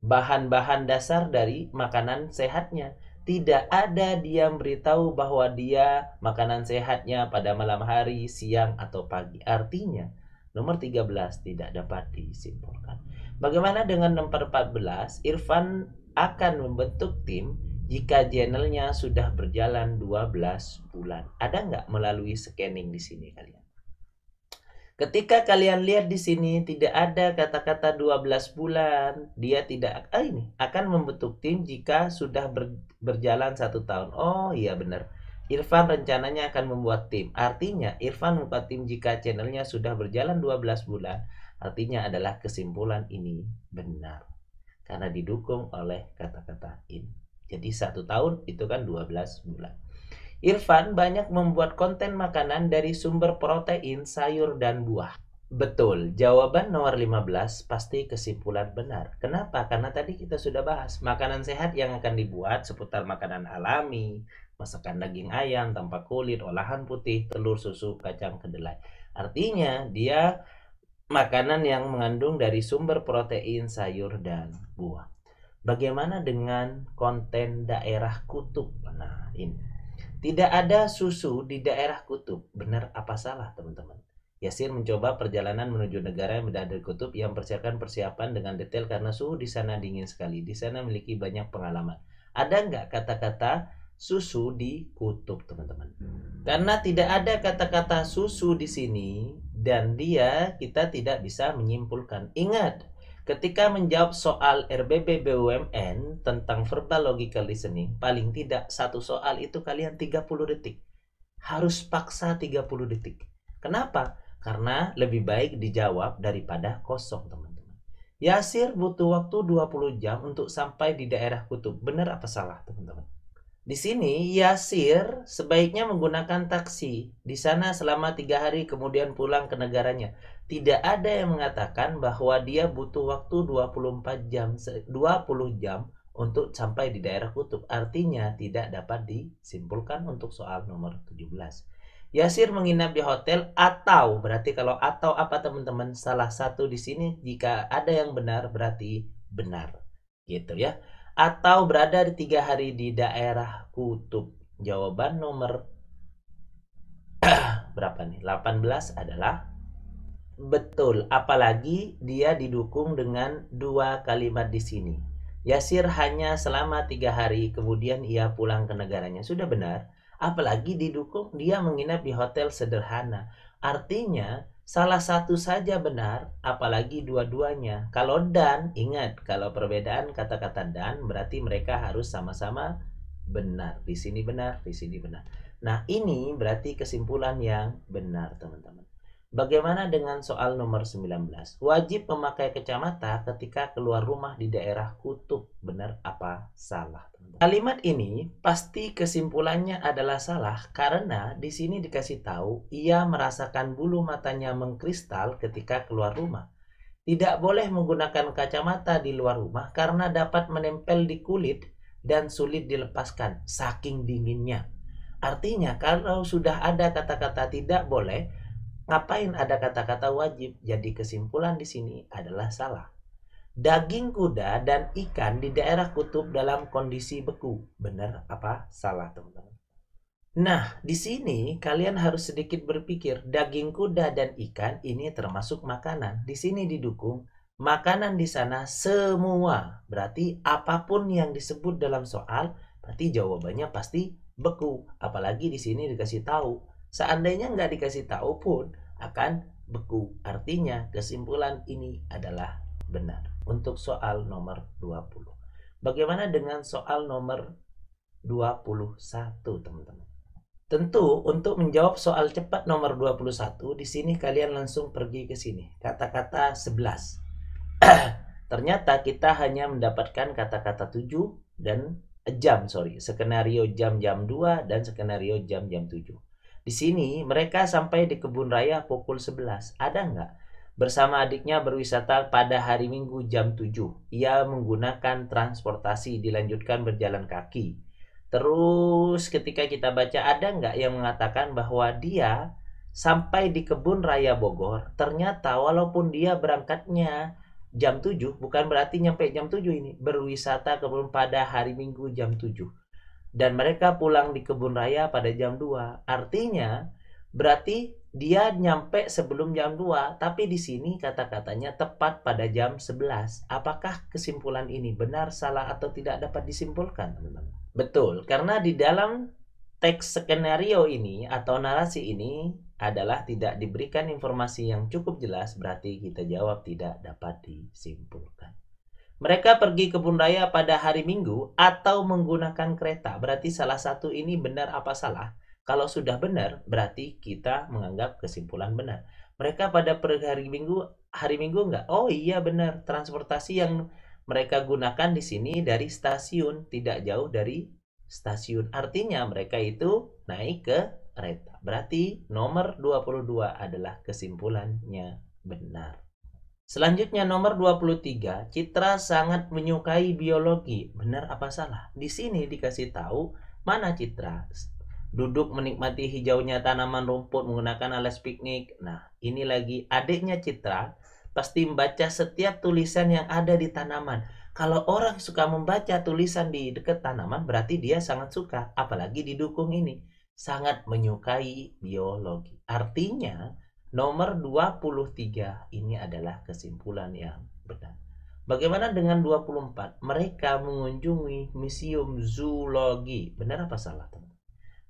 bahan-bahan dasar dari makanan sehatnya. Tidak ada dia beritahu bahwa dia makanan sehatnya pada malam hari, siang, atau pagi. Artinya, nomor 13 tidak dapat disimpulkan. Bagaimana dengan nomor 14? Irfan akan membentuk tim jika channelnya sudah berjalan 12 bulan. Ada nggak melalui scanning di sini kalian? Ketika kalian lihat di sini tidak ada kata-kata 12 bulan, dia tidak akan membentuk tim jika sudah berjalan 1 tahun. Oh iya benar. Irfan rencananya akan membuat tim. Artinya Irfan membuat tim jika channelnya sudah berjalan 12 bulan. Artinya adalah kesimpulan ini benar. Karena didukung oleh kata-kata in. Jadi 1 tahun itu kan 12 bulan. Irfan banyak membuat konten makanan dari sumber protein, sayur, dan buah. Betul, jawaban nomor 15 pasti kesimpulan benar. Kenapa? Karena tadi kita sudah bahas, makanan sehat yang akan dibuat seputar makanan alami, masakan daging ayam tanpa kulit, olahan putih, telur, susu, kacang kedelai. Artinya, dia makanan yang mengandung dari sumber protein, sayur, dan buah. Bagaimana dengan konten daerah kutub? Nah, ini. Tidak ada susu di daerah kutub. Benar apa salah, teman-teman? Yasir mencoba perjalanan menuju negara yang berada di kutub yang mempersiapkan persiapan dengan detail karena suhu di sana dingin sekali. Di sana memiliki banyak pengalaman. Ada nggak kata-kata susu di kutub, teman-teman? Karena tidak ada kata-kata susu di sini dan kita tidak bisa menyimpulkan. Ingat, ketika menjawab soal RBB BUMN tentang verbal logical listening, paling tidak satu soal itu kalian 30 detik. Harus paksa 30 detik. Kenapa? Karena lebih baik dijawab daripada kosong, teman-teman. Yasir butuh waktu 20 jam untuk sampai di daerah kutub. Benar apa salah, teman-teman? Di sini Yasir sebaiknya menggunakan taksi di sana selama 3 hari kemudian pulang ke negaranya. Tidak ada yang mengatakan bahwa dia butuh waktu 20 jam untuk sampai di daerah kutub. Artinya tidak dapat disimpulkan untuk soal nomor 17. Yasir menginap di hotel atau berarti kalau atau apa, teman-teman? Salah satu di sini, jika ada yang benar berarti benar. Gitu ya. Atau berada di 3 hari di daerah kutub. Jawaban nomor berapa nih? 18 adalah betul. Apalagi dia didukung dengan 2 kalimat di sini. Yasir hanya selama 3 hari, kemudian ia pulang ke negaranya. Sudah benar. Apalagi didukung dia menginap di hotel sederhana. Artinya salah satu saja benar, apalagi dua-duanya. Kalau dan, ingat, kalau perbedaan kata-kata dan berarti mereka harus sama-sama benar. Di sini benar, di sini benar. Nah, ini berarti kesimpulan yang benar, teman-teman. Bagaimana dengan soal nomor 19? Wajib memakai kacamata ketika keluar rumah di daerah kutub. Benar apa salah, teman-teman? Kalimat ini pasti kesimpulannya adalah salah karena di sini dikasih tahu ia merasakan bulu matanya mengkristal ketika keluar rumah. Tidak boleh menggunakan kacamata di luar rumah karena dapat menempel di kulit dan sulit dilepaskan saking dinginnya. Artinya kalau sudah ada kata-kata tidak boleh, ngapain ada kata-kata wajib? Jadi kesimpulan di sini adalah salah. Daging kuda dan ikan di daerah kutub dalam kondisi beku. Benar apa salah, teman-teman? Nah, di sini kalian harus sedikit berpikir. Daging kuda dan ikan ini termasuk makanan. Di sini didukung makanan di sana semua. Berarti apapun yang disebut dalam soal, berarti jawabannya pasti beku. Apalagi di sini dikasih tahu. Seandainya nggak dikasih tahu pun akan beku. Artinya kesimpulan ini adalah benar untuk soal nomor 20. Bagaimana dengan soal nomor 21, teman-teman? Tentu untuk menjawab soal cepat nomor 21, di sini kalian langsung pergi ke sini. Kata-kata 11. Ternyata kita hanya mendapatkan kata-kata 7 dan skenario jam-jam 2 dan skenario jam-jam 7. Di sini mereka sampai di kebun raya pukul 11. Ada nggak? Bersama adiknya berwisata pada hari Minggu jam 7. Ia menggunakan transportasi, dilanjutkan berjalan kaki. Terus ketika kita baca, ada nggak yang mengatakan bahwa dia sampai di kebun raya Bogor, ternyata walaupun dia berangkatnya jam 7, bukan berarti nyampe jam 7 ini. Berwisata kebun pada hari Minggu jam 7. Dan mereka pulang di kebun raya pada jam 2. Artinya berarti dia nyampe sebelum jam 2, tapi di sini kata-katanya tepat pada jam 11. Apakah kesimpulan ini benar, salah, atau tidak dapat disimpulkan, teman-teman? Betul, karena di dalam teks skenario ini atau narasi ini adalah tidak diberikan informasi yang cukup jelas, berarti kita jawab tidak dapat disimpulkan. Mereka pergi kebun raya pada hari Minggu atau menggunakan kereta. Berarti salah satu ini benar apa salah? Kalau sudah benar, berarti kita menganggap kesimpulan benar. Mereka pada pergi hari Minggu enggak? Oh iya benar, transportasi yang mereka gunakan di sini dari stasiun, tidak jauh dari stasiun. Artinya mereka itu naik ke kereta. Berarti nomor 22 adalah kesimpulannya benar. Selanjutnya nomor 23, Citra sangat menyukai biologi. Benar apa salah? Di sini dikasih tahu mana Citra duduk menikmati hijaunya tanaman rumput menggunakan alas piknik. Nah, ini lagi adiknya Citra pasti membaca setiap tulisan yang ada di tanaman. Kalau orang suka membaca tulisan di dekat tanaman berarti dia sangat suka, apalagi didukung ini. Sangat menyukai biologi. Artinya nomor 23 ini adalah kesimpulan yang benar. Bagaimana dengan 24? Mereka mengunjungi museum zoologi. Benar apa salah, teman?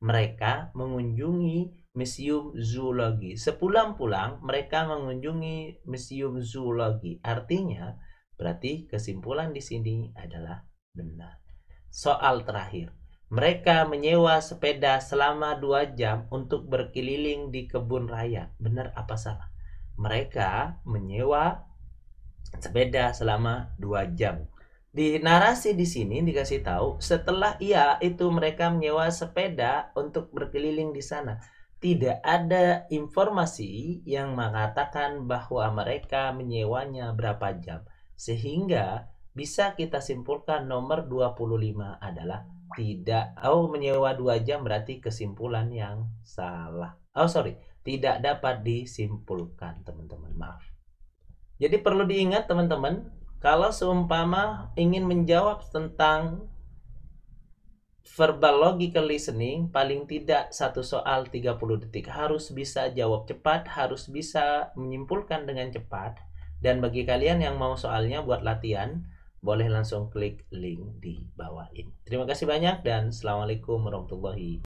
Mereka mengunjungi museum zoologi. Sepulang-pulang mereka mengunjungi museum zoologi. Artinya, berarti kesimpulan di sini adalah benar. Soal terakhir. Mereka menyewa sepeda selama 2 jam untuk berkeliling di kebun raya. Benar apa salah? Mereka menyewa sepeda selama 2 jam. Di narasi di sini dikasih tahu setelah itu mereka menyewa sepeda untuk berkeliling di sana. Tidak ada informasi yang mengatakan bahwa mereka menyewanya berapa jam. Sehingga bisa kita simpulkan nomor 25 adalah tidak. Menyewa 2 jam berarti kesimpulan yang salah. Sorry, tidak dapat disimpulkan, teman-teman. Maaf. Jadi perlu diingat, teman-teman, kalau seumpama ingin menjawab tentang verbal logical listening, paling tidak satu soal 30 detik. Harus bisa jawab cepat, harus bisa menyimpulkan dengan cepat. Dan bagi kalian yang mau soalnya buat latihan, boleh langsung klik link di bawah ini. Terima kasih banyak dan Assalamualaikum warahmatullahi wabarakatuh.